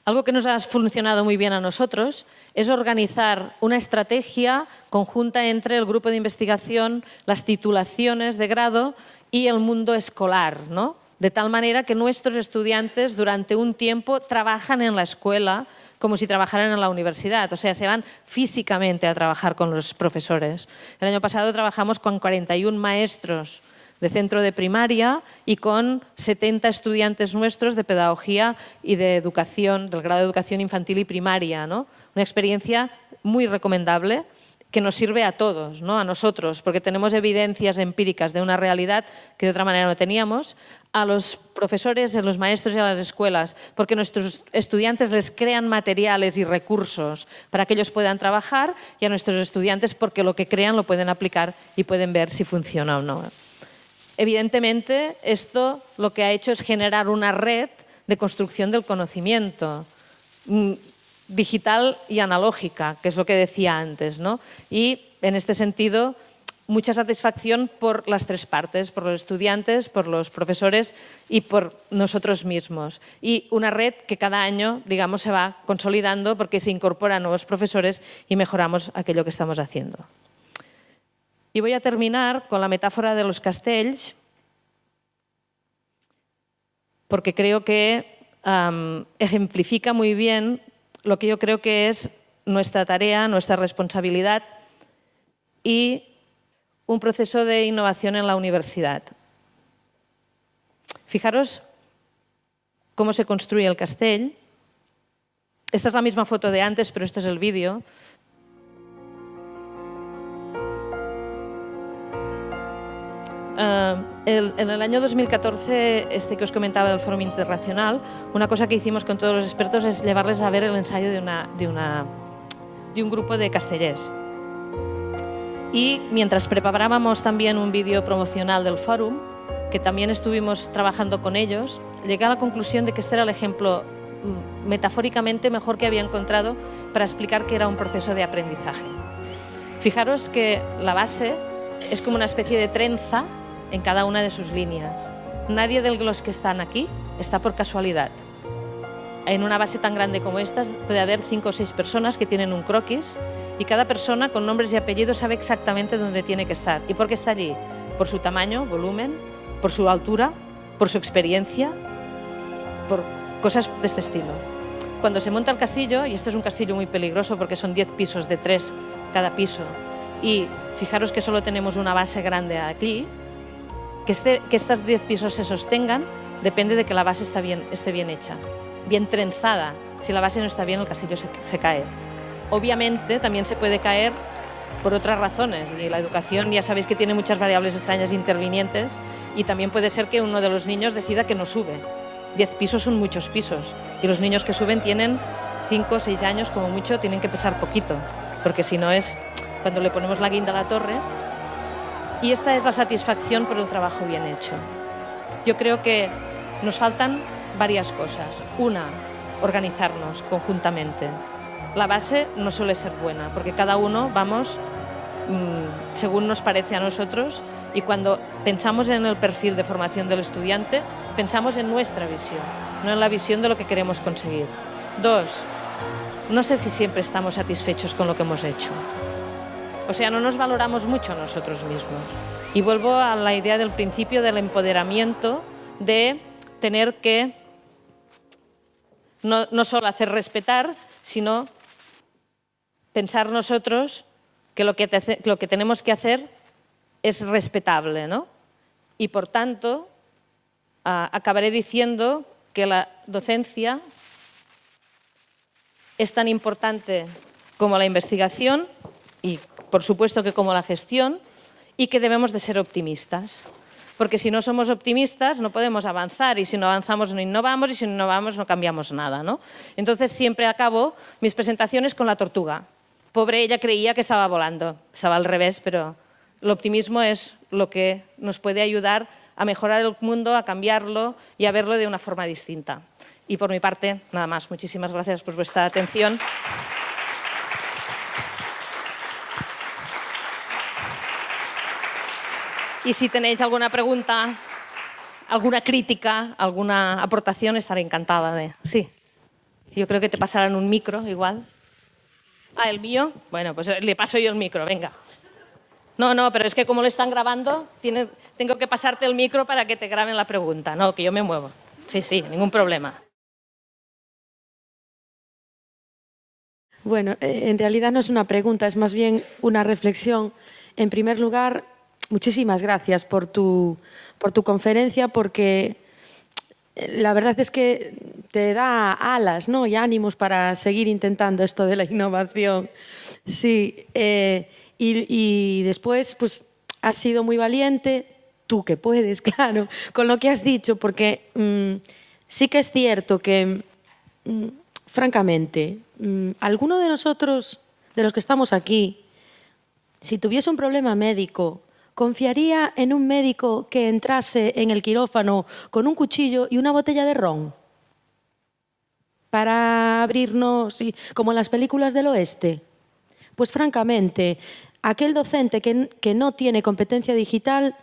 Algo que nos ha funcionado muy bien a nosotros es organizar una estrategia conjunta entre el grupo de investigación, las titulaciones de grado y el mundo escolar, ¿no? De tal manera que nuestros estudiantes durante un tiempo trabajan en la escuela como si trabajaran en la universidad, o sea, se van físicamente a trabajar con los profesores. El año pasado trabajamos con 41 maestros de centro de primaria y con 70 estudiantes nuestros de pedagogía y de educación, del grado de educación infantil y primaria, ¿no? Una experiencia muy recomendable que nos sirve a todos, ¿no? A nosotros, porque tenemos evidencias empíricas de una realidad que de otra manera no teníamos, a los profesores, a los maestros y a las escuelas, porque nuestros estudiantes les crean materiales y recursos para que ellos puedan trabajar, y a nuestros estudiantes porque lo que crean lo pueden aplicar y pueden ver si funciona o no. Evidentemente, esto lo que ha hecho es generar una red de construcción del conocimiento digital y analógica, que es lo que decía antes, ¿no? Y en este sentido, mucha satisfacción por las tres partes, por los estudiantes, por los profesores y por nosotros mismos. Y una red que cada año, digamos, se va consolidando porque se incorporan nuevos profesores y mejoramos aquello que estamos haciendo. Y voy a terminar con la metáfora de los castells. porque creo que ejemplifica muy bien lo que yo creo que es nuestra tarea, nuestra responsabilidad y un proceso de innovación en la universidad. Fijaros cómo se construye el castell. Esta es la misma foto de antes, pero esto es el vídeo. En el año 2014, que os comentaba del Fórum Internacional, una cosa que hicimos con todos los expertos es llevarles a ver el ensayo de un grupo de castellers. Y mientras preparábamos también un vídeo promocional del Fórum, que también estuvimos trabajando con ellos, llegué a la conclusión de que este era el ejemplo metafóricamente mejor que había encontrado para explicar que era un proceso de aprendizaje. Fijaros que la base es como una especie de trenza en cada una de sus líneas. Nadie de los que están aquí está por casualidad. En una base tan grande como esta puede haber 5 o 6 personas que tienen un croquis y cada persona con nombres y apellidos sabe exactamente dónde tiene que estar. ¿Y por qué está allí? Por su tamaño, volumen, por su altura, por su experiencia, por cosas de este estilo. Cuando se monta el castillo, y esto es un castillo muy peligroso porque son 10 pisos de 3 cada piso, y fijaros que solo tenemos una base grande aquí, que estos 10 pisos se sostengan depende de que la base esté bien hecha, bien trenzada. Si la base no está bien, el castillo se cae. Obviamente también se puede caer por otras razones, y la educación ya sabéis que tiene muchas variables extrañas intervinientes, y también puede ser que uno de los niños decida que no sube. 10 pisos son muchos pisos, y los niños que suben tienen 5 o 6 años como mucho, tienen que pesar poquito, porque si no es cuando le ponemos la guinda a la torre. Y esta es la satisfacción por el trabajo bien hecho. Yo creo que nos faltan varias cosas. Una, organizarnos conjuntamente. La base no suele ser buena, porque cada uno vamos según nos parece a nosotros, y cuando pensamos en el perfil de formación del estudiante, pensamos en nuestra visión, no en la visión de lo que queremos conseguir. 2, no sé si siempre estamos satisfechos con lo que hemos hecho. O sea, no nos valoramos mucho nosotros mismos. Y vuelvo a la idea del principio del empoderamiento, de tener que no solo hacer respetar, sino pensar nosotros que lo que tenemos que hacer es respetable, ¿no? Y por tanto, acabaré diciendo que la docencia es tan importante como la investigación y, por supuesto, que como la gestión, y que debemos de ser optimistas. Porque si no somos optimistas no podemos avanzar, y si no avanzamos no innovamos, y si no innovamos no cambiamos nada, ¿no? Entonces siempre acabo mis presentaciones con la tortuga. Pobre, ella creía que estaba volando, estaba al revés, pero el optimismo es lo que nos puede ayudar a mejorar el mundo, a cambiarlo y a verlo de una forma distinta. Y por mi parte, nada más. Muchísimas gracias por vuestra atención. Y si tenéis alguna pregunta, alguna crítica, alguna aportación, estaré encantada de... Sí, yo creo que te pasarán un micro igual. Ah, ¿el mío? Bueno, pues le paso yo el micro, venga. No, pero es que como lo están grabando, tengo que pasarte el micro para que te graben la pregunta. No, que yo me muevo. Sí, ningún problema. Bueno, en realidad no es una pregunta, es más bien una reflexión. En primer lugar, muchísimas gracias por tu conferencia, porque la verdad es que te da alas, ¿no?, y ánimos para seguir intentando esto de la innovación. Sí, y después pues has sido muy valiente, tú que puedes, claro, con lo que has dicho, porque sí que es cierto que, francamente, alguno de nosotros, de los que estamos aquí, si tuviese un problema médico, ¿confiaría en un médico que entrase en el quirófano con un cuchillo y una botella de ron para abrirnos, como en las películas del oeste? Pues francamente, aquel docente que no tiene competencia digital,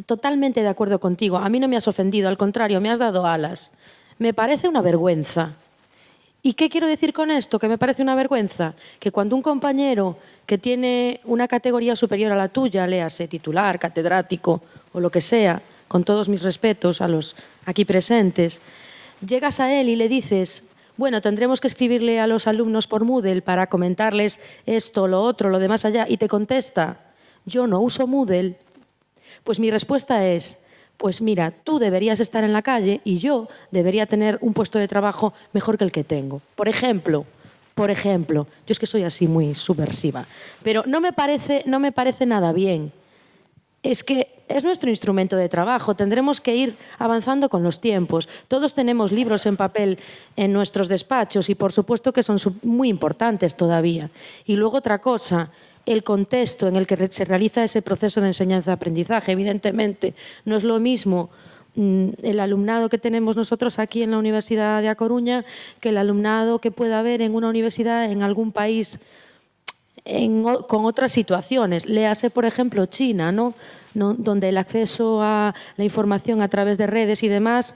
totalmente de acuerdo contigo. A mí no me has ofendido, al contrario, me has dado alas. Me parece una vergüenza. ¿Y qué quiero decir con esto? Que me parece una vergüenza que cuando un compañero que tiene una categoría superior a la tuya, léase titular, catedrático o lo que sea, con todos mis respetos a los aquí presentes, llegas a él y le dices, bueno, tendremos que escribirle a los alumnos por Moodle para comentarles esto, lo otro, lo demás allá, y te contesta, yo no uso Moodle, pues mi respuesta es, pues mira, tú deberías estar en la calle y yo debería tener un puesto de trabajo mejor que el que tengo. Por ejemplo, yo es que soy así muy subversiva, pero no me parece nada bien. Es que es nuestro instrumento de trabajo, tendremos que ir avanzando con los tiempos. Todos tenemos libros en papel en nuestros despachos y por supuesto que son muy importantes todavía. Y luego otra cosa, el contexto en el que se realiza ese proceso de enseñanza-aprendizaje. Evidentemente, no es lo mismo el alumnado que tenemos nosotros aquí en la Universidad de A Coruña que el alumnado que pueda haber en una universidad en algún país con otras situaciones. Léase, por ejemplo, China, ¿no? Donde el acceso a la información a través de redes y demás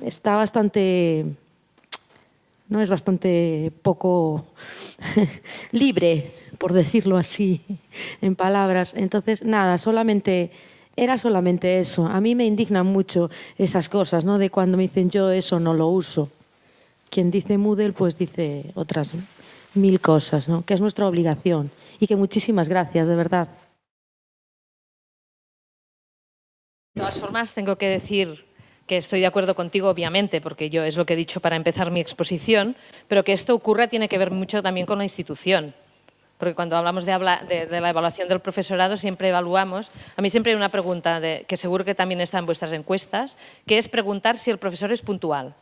está bastante poco libre, por decirlo así, en palabras. Entonces, nada, era solamente eso. A mí me indignan mucho esas cosas, ¿no? De cuando me dicen yo eso no lo uso. Quien dice Moodle, pues dice otras 1000 cosas, ¿no? Que es nuestra obligación. Y que muchísimas gracias, de verdad. De todas formas, tengo que decir que estoy de acuerdo contigo, obviamente, porque yo es lo que he dicho para empezar mi exposición, pero que esto ocurra tiene que ver mucho también con la institución. Porque cuando hablamos de la evaluación del profesorado siempre evaluamos, a mí siempre hay una pregunta que seguro que también está en vuestras encuestas, que es preguntar si el profesor es puntual.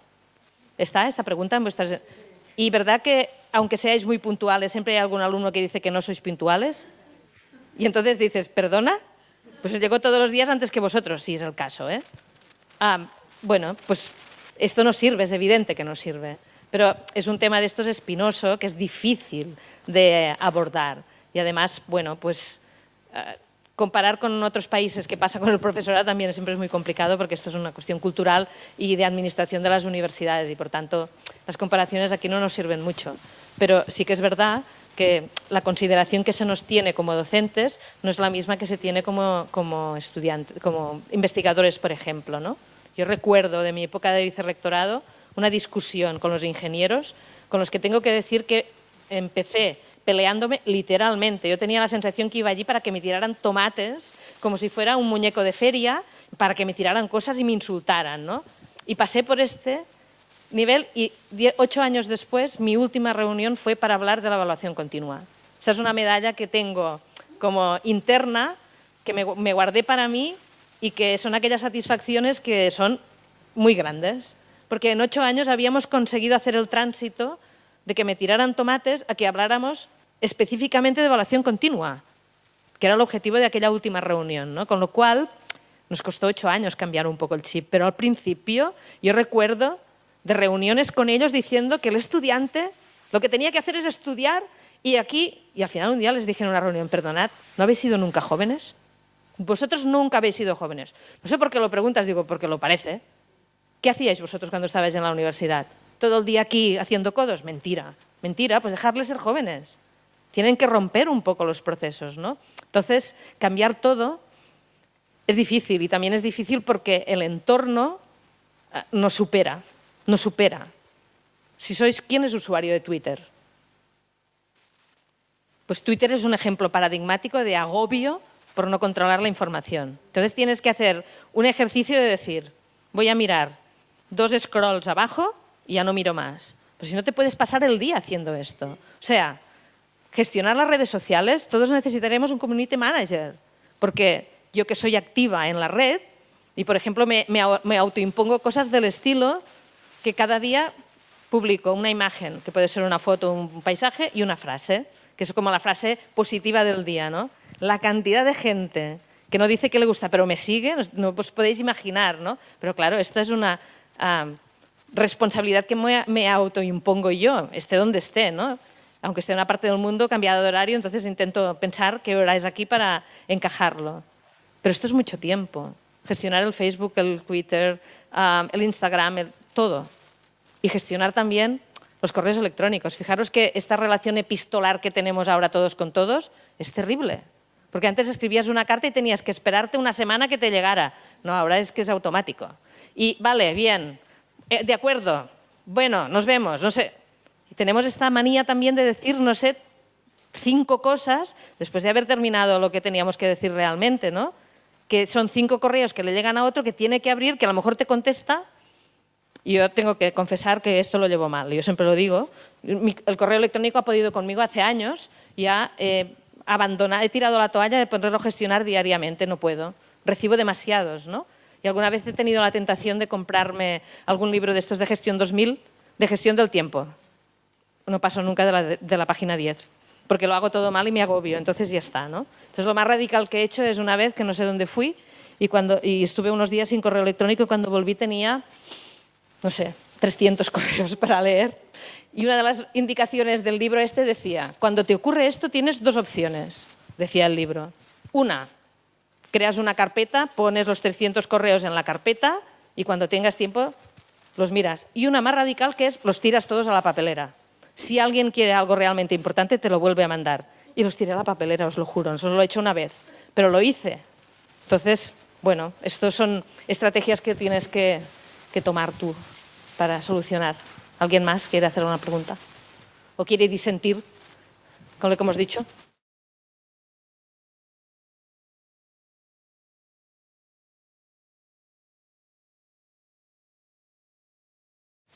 ¿Está esta pregunta en vuestras? Y ¿verdad que aunque seáis muy puntuales, siempre hay algún alumno que dice que no sois puntuales? Y entonces dices, ¿perdona? Pues llego todos los días antes que vosotros, si es el caso, ¿eh? Bueno, pues esto no sirve, es evidente que no sirve. Pero es un tema de estos espinoso que es difícil de abordar. Y además, bueno, pues comparar con otros países qué pasa con el profesorado también siempre es muy complicado porque esto es una cuestión cultural y de administración de las universidades y, por tanto, las comparaciones aquí no nos sirven mucho. Pero sí que es verdad que la consideración que se nos tiene como docentes no es la misma que se tiene como estudiantes, como investigadores, por ejemplo, ¿no? Yo recuerdo de mi época de vicerrectorado una discusión con los ingenieros con los que tengo que decir que empecé peleándome literalmente. Yo tenía la sensación que iba allí para que me tiraran tomates como si fuera un muñeco de feria, para que me tiraran cosas y me insultaran, ¿no? Y pasé por este nivel y 8 años después mi última reunión fue para hablar de la evaluación continua. Esa es una medalla que tengo como interna, que me guardé para mí y que son aquellas satisfacciones que son muy grandes. Porque en 8 años habíamos conseguido hacer el tránsito de que me tiraran tomates a que habláramos específicamente de evaluación continua, que era el objetivo de aquella última reunión, ¿no? Con lo cual nos costó 8 años cambiar un poco el chip, pero al principio yo recuerdo de reuniones con ellos diciendo que el estudiante lo que tenía que hacer es estudiar y al final un día les dije en una reunión, perdonad, ¿no habéis sido nunca jóvenes? Vosotros nunca habéis sido jóvenes. No sé por qué lo preguntas, digo, porque lo parece. ¿Qué hacíais vosotros cuando estabais en la universidad? ¿Todo el día aquí haciendo codos? Mentira. Mentira, pues dejarles ser jóvenes. Tienen que romper un poco los procesos, ¿no? Entonces, cambiar todo es difícil y también es difícil porque el entorno nos supera. ¿Quién es usuario de Twitter? Pues Twitter es un ejemplo paradigmático de agobio por no controlar la información. Entonces tienes que hacer un ejercicio de decir, voy a mirar 2 scrolls abajo y ya no miro más. Pues si no te puedes pasar el día haciendo esto. O sea, gestionar las redes sociales, todos necesitaremos un community manager, porque yo que soy activa en la red y, por ejemplo, me autoimpongo cosas del estilo que cada día publico una imagen, que puede ser una foto, un paisaje y una frase, que es como la frase positiva del día, ¿no? La cantidad de gente que no dice que le gusta, pero me sigue, no os podéis imaginar, ¿no? Pero claro, esto es una responsabilidad que me autoimpongo yo, esté donde esté, ¿no? Aunque esté en una parte del mundo cambiado de horario, entonces intento pensar qué hora es aquí para encajarlo. Pero esto es mucho tiempo. Gestionar el Facebook, el Twitter, el Instagram, todo. Y gestionar también los correos electrónicos. Fijaros que esta relación epistolar que tenemos ahora todos con todos es terrible. Porque antes escribías una carta y tenías que esperarte una semana que te llegara. No, ahora es que es automático. Y vale, bien, de acuerdo, bueno, nos vemos, no sé. Y tenemos esta manía también de decir, no sé, 5 cosas después de haber terminado lo que teníamos que decir realmente, ¿no? Que son 5 correos que le llegan a otro que tiene que abrir, que a lo mejor te contesta. Y yo tengo que confesar que esto lo llevo mal. Yo siempre lo digo. El correo electrónico ha podido conmigo hace años. Ya he tirado la toalla de ponerlo a gestionar diariamente. No puedo. Recibo demasiados, ¿no? Y alguna vez he tenido la tentación de comprarme algún libro de estos de gestión 2000, de gestión del tiempo. No paso nunca de la página 10, porque lo hago todo mal y me agobio. Entonces ya está, ¿no? Entonces lo más radical que he hecho es una vez que no sé dónde fui y estuve unos días sin correo electrónico y cuando volví tenía, no sé, 300 correos para leer. Y una de las indicaciones del libro este decía, cuando te ocurre esto tienes 2 opciones, decía el libro. Una, creas una carpeta, pones los 300 correos en la carpeta y cuando tengas tiempo los miras. Y una más radical que es los tiras todos a la papelera. Si alguien quiere algo realmente importante te lo vuelve a mandar. Y los tiré a la papelera, os lo juro, eso lo he hecho una vez, pero lo hice. Entonces, bueno, estas son estrategias que tienes que tomar tú para solucionar. ¿Alguien más quiere hacer una pregunta? ¿O quiere disentir con lo que hemos dicho?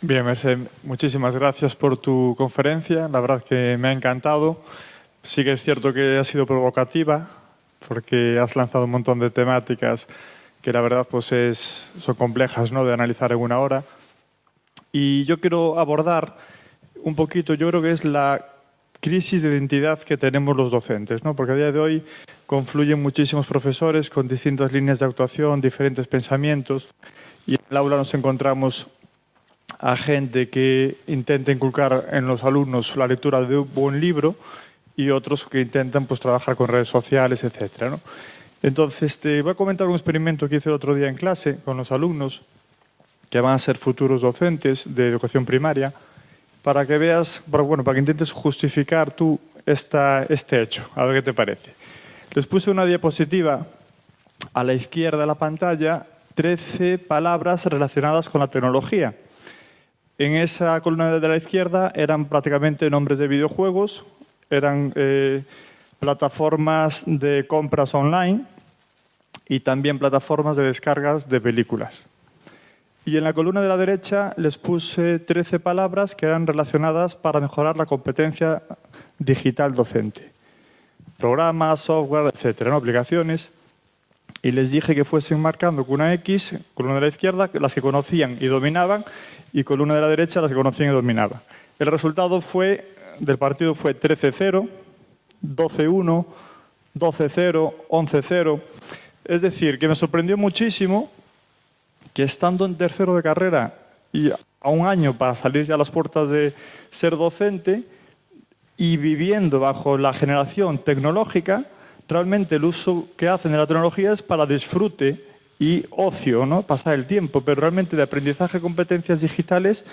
Bien, Merced, muchísimas gracias por tu conferencia. La verdad que me ha encantado. Sí que es cierto que ha sido provocativa, porque has lanzado un montón de temáticas que la verdad pues son complejas, ¿no?, de analizar en una hora. Y yo quiero abordar un poquito, yo creo que es la crisis de identidad que tenemos los docentes, ¿no? Porque a día de hoy confluyen muchísimos profesores con distintas líneas de actuación, diferentes pensamientos, y en el aula nos encontramos a gente que intenta inculcar en los alumnos la lectura de un buen libro y otros que intentan pues, trabajar con redes sociales, etc., ¿no? Entonces, te voy a comentar un experimento que hice el otro día en clase con los alumnos que van a ser futuros docentes de educación primaria, para que veas, para que intentes justificar tú este hecho. A ver qué te parece. Les puse una diapositiva a la izquierda de la pantalla, 13 palabras relacionadas con la tecnología. En esa columna de la izquierda eran prácticamente nombres de videojuegos, eran plataformas de compras online y también plataformas de descargas de películas. Y en la columna de la derecha les puse 13 palabras que eran relacionadas para mejorar la competencia digital docente. Programas, software, etcétera, ¿no? Aplicaciones. Y les dije que fuesen marcando con una X, columna de la izquierda, las que conocían y dominaban, y columna de la derecha, las que conocían y dominaban. El resultado del partido fue 13-0, 12-1, 12-0, 11-0. Es decir, que me sorprendió muchísimo que estando en tercero de carrera y a un año para salir ya a las puertas de ser docente y viviendo bajo la generación tecnológica, realmente el uso que hacen de la tecnología es para disfrute y ocio, ¿no? Pasar el tiempo, pero realmente de aprendizaje de competencias digitales,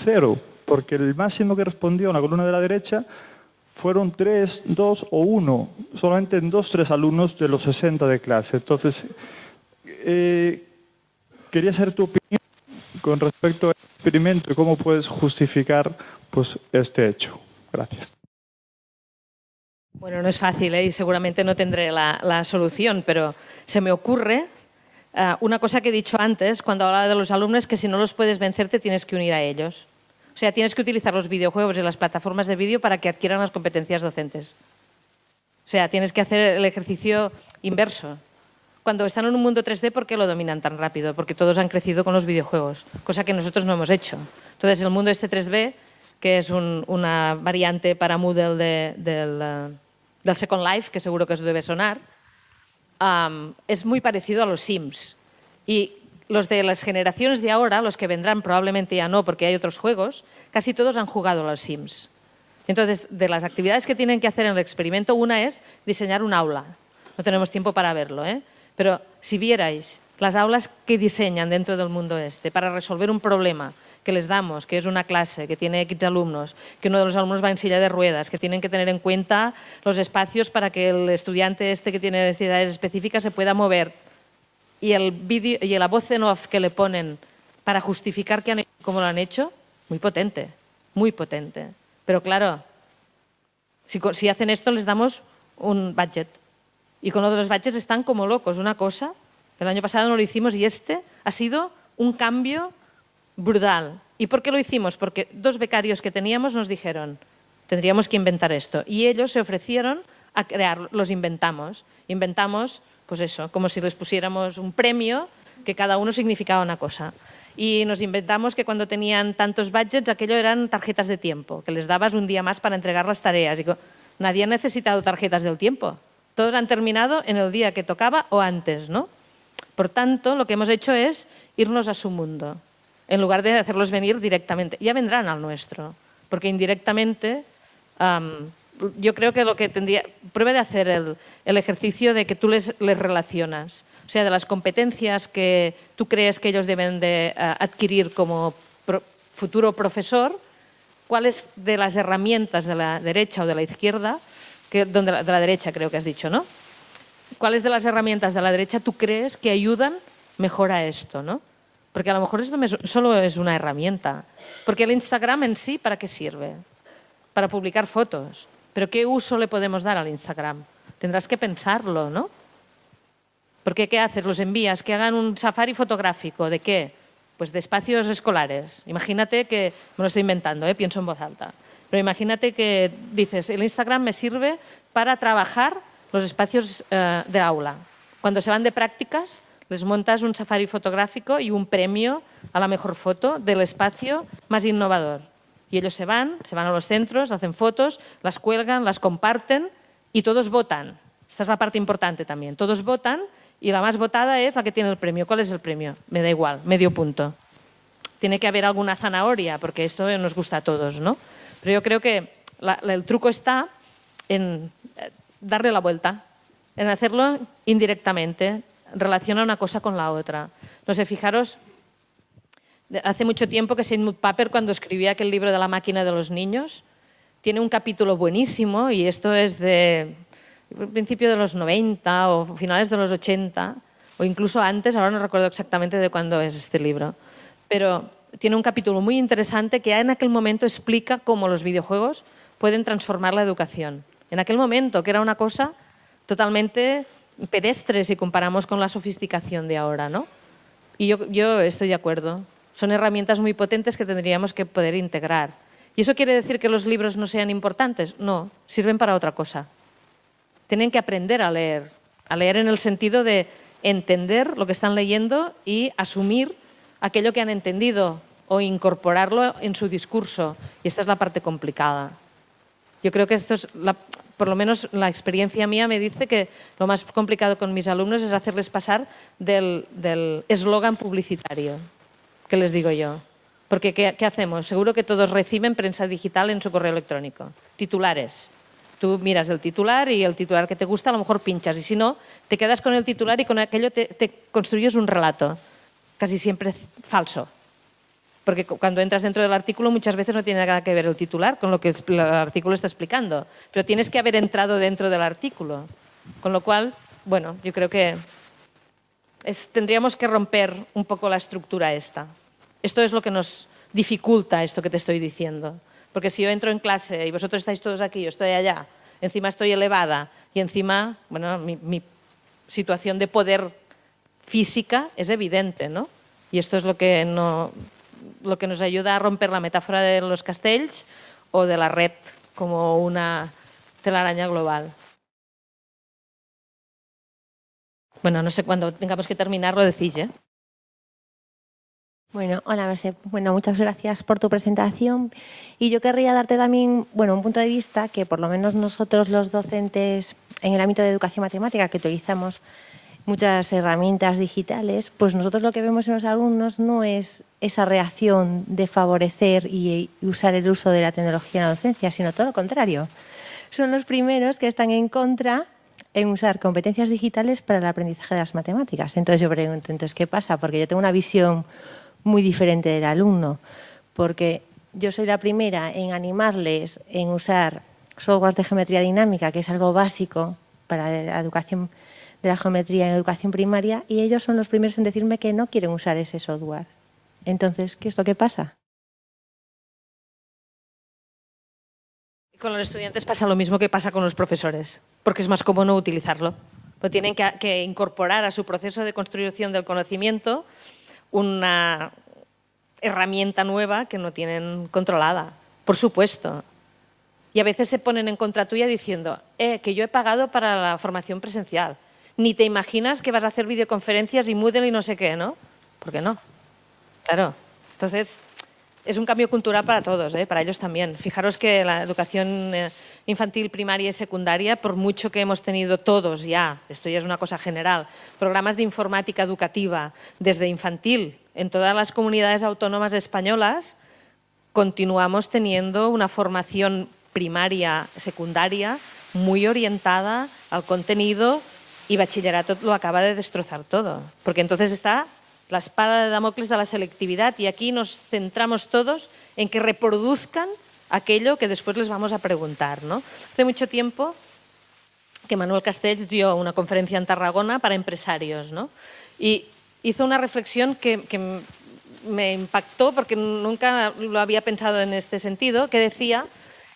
0, porque el máximo que respondió en la columna de la derecha fueron 3, 2 o 1, solamente en 2-3 alumnos de los 60 de clase. Entonces, quería saber tu opinión con respecto al experimento y cómo puedes justificar pues, este hecho. Gracias. Bueno, no es fácil y seguramente no tendré la solución, pero se me ocurre una cosa que he dicho antes cuando hablaba de los alumnos, que si no los puedes vencer te tienes que unir a ellos. O sea, tienes que utilizar los videojuegos y las plataformas de vídeo para que adquieran las competencias docentes. O sea, tienes que hacer el ejercicio inverso. Cuando están en un mundo 3D, ¿por qué lo dominan tan rápido? Porque todos han crecido con los videojuegos, cosa que nosotros no hemos hecho. Entonces, el mundo este 3D, que es una variante para Moodle del Second Life, que seguro que os debe sonar, es muy parecido a los Sims. Y los de las generaciones de ahora, los que vendrán probablemente ya no, porque hay otros juegos, casi todos han jugado a los Sims. Entonces, de las actividades que tienen que hacer en el experimento, una es diseñar un aula. No tenemos tiempo para verlo, ¿eh? Pero si vierais las aulas que diseñan dentro del mundo este para resolver un problema que les damos, que es una clase, que tiene X alumnos, que uno de los alumnos va en silla de ruedas, que tienen que tener en cuenta los espacios para que el estudiante que tiene necesidades específicas se pueda mover, y el vídeo y la voz en off que le ponen para justificar cómo lo han hecho, muy potente, muy potente. Pero claro, si hacen esto les damos un budget. Y con lo de los budgets están como locos. Una cosa, el año pasado no lo hicimos y ha sido un cambio brutal. ¿Y por qué lo hicimos? Porque 2 becarios que teníamos nos dijeron, tendríamos que inventar esto. Y ellos se ofrecieron a crearlo, los inventamos. Inventamos, pues eso, como si les pusiéramos un premio que cada uno significaba una cosa. Y nos inventamos que cuando tenían tantos budgets, aquello eran tarjetas de tiempo, que les dabas un día más para entregar las tareas. Y nadie ha necesitado tarjetas del tiempo. Todos han terminado en el día que tocaba o antes, ¿no? Por tanto, lo que hemos hecho es irnos a su mundo, en lugar de hacerlos venir directamente. Ya vendrán al nuestro, porque indirectamente yo creo que lo que prueba de hacer el ejercicio de que tú les relacionas, o sea, de las competencias que tú crees que ellos deben de adquirir como futuro profesor, cuáles de las herramientas de la derecha o de la izquierda, de la derecha creo que has dicho, ¿no? ¿Cuáles de las herramientas de la derecha tú crees que ayudan mejor a esto, ¿no? Porque a lo mejor esto solo es una herramienta. Porque el Instagram en sí, ¿para qué sirve? Para publicar fotos. Pero ¿qué uso le podemos dar al Instagram? Tendrás que pensarlo, ¿no? Porque ¿qué haces? Los envías, que hagan un safari fotográfico. ¿De qué? Pues de espacios escolares. Imagínate que, me lo estoy inventando, pienso en voz alta. Pero imagínate que dices, el Instagram me sirve para trabajar los espacios de aula. Cuando se van de prácticas, les montas un safari fotográfico y un premio a la mejor foto del espacio más innovador. Y ellos se van a los centros, hacen fotos, las cuelgan, las comparten y todos votan. Esta es la parte importante también. Todos votan y la más votada es la que tiene el premio. ¿Cuál es el premio? Me da igual, medio punto. Tiene que haber alguna zanahoria, porque esto nos gusta a todos, ¿no? Pero yo creo que el truco está en darle la vuelta, en hacerlo indirectamente, relaciona una cosa con la otra. No sé, fijaros, hace mucho tiempo que Sigmund Papert, cuando escribía aquel libro de la máquina de los niños, tiene un capítulo buenísimo, y esto es de principio de los 90 o finales de los 80, o incluso antes, ahora no recuerdo exactamente de cuándo es este libro, pero tiene un capítulo muy interesante que en aquel momento explica cómo los videojuegos pueden transformar la educación. En aquel momento, que era una cosa totalmente pedestre si comparamos con la sofisticación de ahora, ¿no? Y yo estoy de acuerdo. Son herramientas muy potentes que tendríamos que poder integrar. ¿Y eso quiere decir que los libros no sean importantes? No, sirven para otra cosa. Tienen que aprender a leer en el sentido de entender lo que están leyendo y asumir aquello que han entendido o incorporarlo en su discurso. Y esta es la parte complicada. Yo creo que esto es, por lo menos la experiencia mía me dice que lo más complicado con mis alumnos es hacerles pasar del eslogan publicitario, que les digo yo. Porque ¿qué hacemos? Seguro que todos reciben prensa digital en su correo electrónico. Titulares. Tú miras el titular y el titular que te gusta a lo mejor pinchas. Y si no, te quedas con el titular y con aquello te construyes un relato. Casi siempre falso. Porque cuando entras dentro del artículo muchas veces no tiene nada que ver el titular con lo que el artículo está explicando. Pero tienes que haber entrado dentro del artículo. Con lo cual, bueno, yo creo que tendríamos que romper un poco la estructura esta. Esto es lo que nos dificulta esto que te estoy diciendo. Porque si yo entro en clase y vosotros estáis todos aquí, yo estoy allá, encima estoy elevada y encima, bueno, mi situación de poder física es evidente, ¿no? Y esto es lo que nos ayuda a romper la metáfora de los castells o de la red como una telaraña global. Bueno, no sé, cuando tengamos que terminar lo decís, ¿eh? Bueno, hola Mercè. Bueno, muchas gracias por tu presentación. Y yo querría darte también, bueno, un punto de vista que por lo menos nosotros los docentes en el ámbito de educación matemática que utilizamos muchas herramientas digitales, pues nosotros lo que vemos en los alumnos no es esa reacción de favorecer y usar el uso de la tecnología en la docencia, sino todo lo contrario. Son los primeros que están en contra en usar competencias digitales para el aprendizaje de las matemáticas. Entonces yo pregunto, ¿qué pasa? Porque yo tengo una visión muy diferente del alumno. porque yo soy la primera en animarles en usar softwares de geometría dinámica, que es algo básico para la educación de la geometría en educación primaria, y ellos son los primeros en decirme que no quieren usar ese software. Entonces, ¿qué es lo que pasa? Con los estudiantes pasa lo mismo que pasa con los profesores, porque es más cómodo utilizarlo. Pero tienen que incorporar a su proceso de construcción del conocimiento una herramienta nueva que no tienen controlada, por supuesto. Y a veces se ponen en contra tuya diciendo que yo he pagado para la formación presencial. Ni te imaginas que vas a hacer videoconferencias y Moodle y no sé qué, ¿no? ¿Por qué no? Claro. Entonces, es un cambio cultural para todos, para ellos también. Fijaros que la educación infantil, primaria y secundaria, por mucho que hemos tenido todos ya, esto ya es una cosa general, programas de informática educativa desde infantil en todas las comunidades autónomas españolas, continuamos teniendo una formación primaria, secundaria, muy orientada al contenido, y bachillerato lo acaba de destrozar todo. Porque entonces está la espada de Damocles de la selectividad y aquí nos centramos todos en que reproduzcan aquello que después les vamos a preguntar, ¿no? Hace mucho tiempo que Manuel Castells dio una conferencia en Tarragona para empresarios, ¿no? Y hizo una reflexión que me impactó porque nunca lo había pensado en este sentido, que decía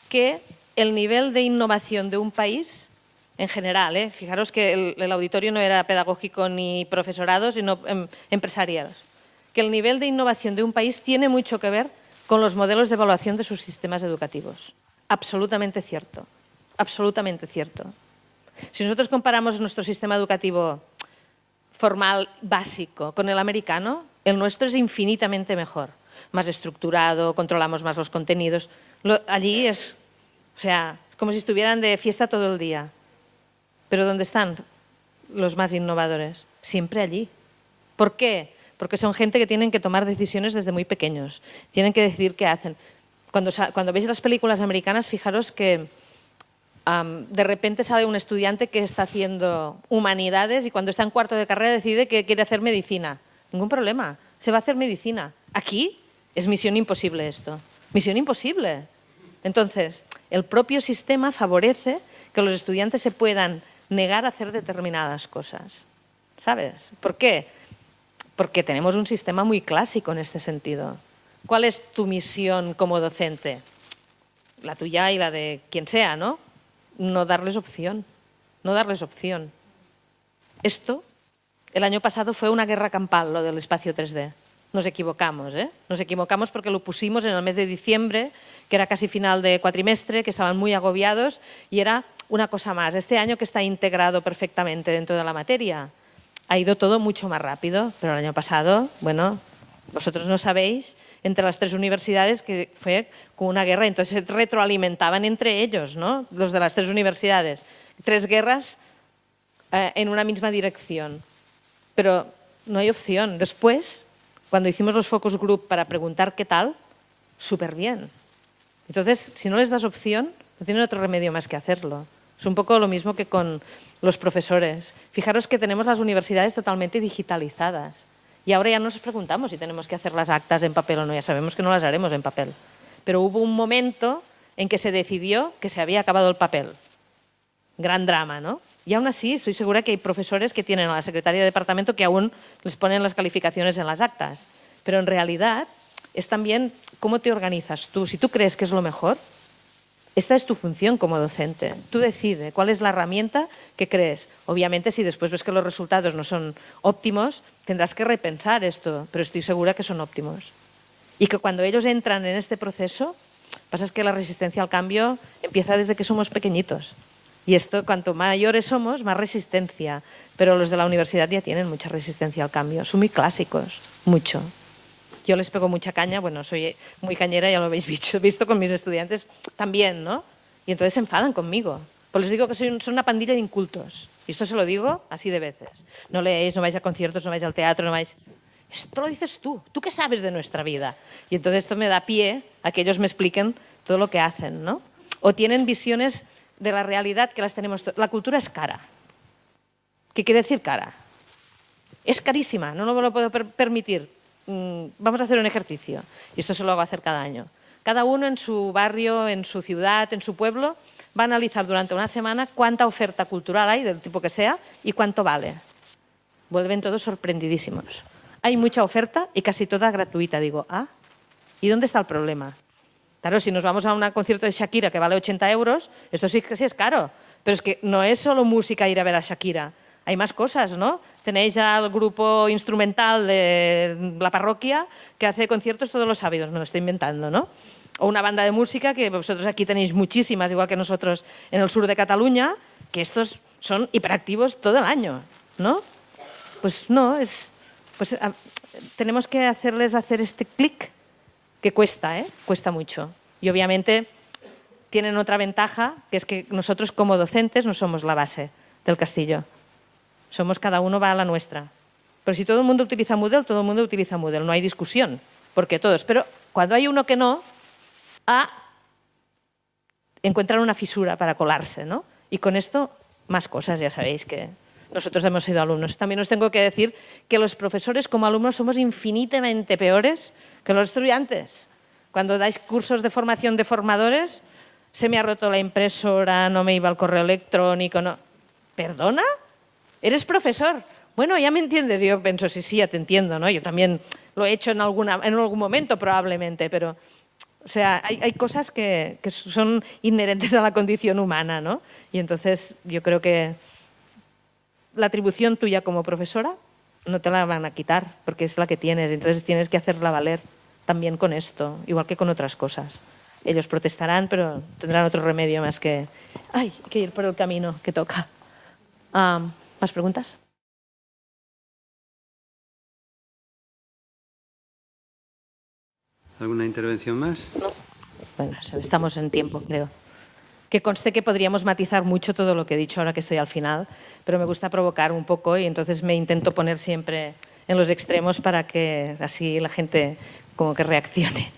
que el nivel de innovación de un país, en general, fijaros que el auditorio no era pedagógico ni profesorado, sino empresariales, que el nivel de innovación de un país tiene mucho que ver con los modelos de evaluación de sus sistemas educativos. Absolutamente cierto, absolutamente cierto. Si nosotros comparamos nuestro sistema educativo formal básico con el americano, el nuestro es infinitamente mejor, más estructurado, controlamos más los contenidos. Allí es, o sea, como si estuvieran de fiesta todo el día. Pero ¿dónde están los más innovadores? Siempre allí. ¿Por qué? Porque son gente que tienen que tomar decisiones desde muy pequeños. Tienen que decidir qué hacen. Cuando veis las películas americanas, fijaros que de repente sale un estudiante que está haciendo humanidades y cuando está en cuarto de carrera decide que quiere hacer medicina. Ningún problema, se va a hacer medicina. Aquí es misión imposible esto. Misión imposible. Entonces, el propio sistema favorece que los estudiantes se puedan negar a hacer determinadas cosas. ¿Sabes? ¿Por qué? Porque tenemos un sistema muy clásico en este sentido. ¿Cuál es tu misión como docente? La tuya y la de quien sea, ¿no? No darles opción. No darles opción. Esto, el año pasado fue una guerra campal, lo del espacio 3D. Nos equivocamos, Nos equivocamos porque lo pusimos en el mes de diciembre, que era casi final de cuatrimestre, que estaban muy agobiados y era una cosa más. Este año que está integrado perfectamente dentro de la materia, ha ido todo mucho más rápido, pero el año pasado, bueno, vosotros no sabéis, entre las 3 universidades que fue como una guerra, entonces se retroalimentaban entre ellos, ¿no? Los de las 3 universidades. 3 guerras en una misma dirección. Pero no hay opción. Después, cuando hicimos los focus group para preguntar qué tal, súper bien. Entonces, si no les das opción, no tienen otro remedio más que hacerlo. Es un poco lo mismo que con los profesores. Fijaros que tenemos las universidades totalmente digitalizadas. Y ahora ya nos preguntamos si tenemos que hacer las actas en papel o no. Ya sabemos que no las haremos en papel. Pero hubo un momento en que se decidió que se había acabado el papel. Gran drama, ¿no? Y aún así, estoy segura que hay profesores que tienen a la secretaria de departamento que aún les ponen las calificaciones en las actas. Pero en realidad es también cómo te organizas tú. Si tú crees que es lo mejor, esta es tu función como docente. Tú decides cuál es la herramienta que crees. Obviamente, si después ves que los resultados no son óptimos, tendrás que repensar esto, pero estoy segura que son óptimos. Y que cuando ellos entran en este proceso, pasa es que la resistencia al cambio empieza desde que somos pequeñitos. Y esto, cuanto mayores somos, más resistencia. Pero los de la universidad ya tienen mucha resistencia al cambio. Son muy clásicos, mucho. Yo les pego mucha caña, bueno, soy muy cañera, ya lo habéis visto con mis estudiantes también, ¿no? Y entonces se enfadan conmigo. Pues les digo que son una pandilla de incultos. Y esto se lo digo así de veces. No leéis, no vais a conciertos, no vais al teatro, no vais... Esto lo dices tú. ¿Tú qué sabes de nuestra vida? Y entonces esto me da pie a que ellos me expliquen todo lo que hacen, ¿no? O tienen visiones de la realidad que las tenemos... La cultura es cara. ¿Qué quiere decir cara? Es carísima, no me lo puedo permitir. vamos a hacer un ejercicio, y esto se lo hago hacer cada año. Cada uno en su barrio, en su ciudad, en su pueblo, va a analizar durante una semana cuánta oferta cultural hay, del tipo que sea, y cuánto vale. Vuelven todos sorprendidísimos. Hay mucha oferta y casi toda gratuita. Digo, ¿y dónde está el problema? Claro, si nos vamos a un concierto de Shakira que vale 80 euros, esto sí que sí es caro. Pero es que no es solo música ir a ver a Shakira. Hay más cosas, ¿no? Tenéis al grupo instrumental de la parroquia que hace conciertos todos los sábados, me lo estoy inventando, ¿no? O una banda de música que vosotros aquí tenéis muchísimas, igual que nosotros en el sur de Cataluña, que estos son hiperactivos todo el año, ¿no? Pues no, tenemos que hacerles hacer este clic que cuesta, cuesta mucho. Y obviamente tienen otra ventaja, que es que nosotros como docentes no somos la base del castillo. Somos, cada uno va a la nuestra. Pero si todo el mundo utiliza Moodle, todo el mundo utiliza Moodle. No hay discusión, porque todos. Pero cuando hay uno que no, encuentran una fisura para colarse, ¿no? Y con esto, más cosas, ya sabéis que nosotros hemos sido alumnos. También os tengo que decir que los profesores como alumnos somos infinitamente peores que los estudiantes. Cuando dais cursos de formación de formadores, se me ha roto la impresora, no me iba el correo electrónico, no. ¿Perdona? ¿Eres profesor? Bueno, ya me entiendes. Yo pienso, sí, ya te entiendo, ¿no? Yo también lo he hecho en algún momento probablemente, pero o sea, hay cosas que son inherentes a la condición humana, ¿no? Y entonces yo creo que la atribución tuya como profesora no te la van a quitar porque es la que tienes. Entonces tienes que hacerla valer también con esto, igual que con otras cosas. Ellos protestarán, pero tendrán otro remedio más que ir por el camino que toca. ¿Más preguntas? ¿Alguna intervención más? No. Bueno, estamos en tiempo, creo. Que conste que podríamos matizar mucho todo lo que he dicho ahora que estoy al final, pero me gusta provocar un poco y entonces me intento poner siempre en los extremos para que así la gente como que reaccione.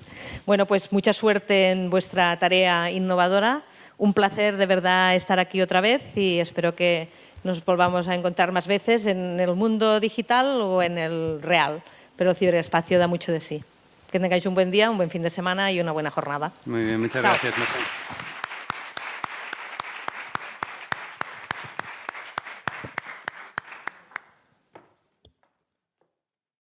Bueno, pues mucha suerte en vuestra tarea innovadora. Un placer de verdad estar aquí otra vez y espero que nos volvamos a encontrar más veces en el mundo digital o en el real. Pero el ciberespacio da mucho de sí. Que tengáis un buen día, un buen fin de semana y una buena jornada. Muy bien, muchas Chao. gracias, Marcelo.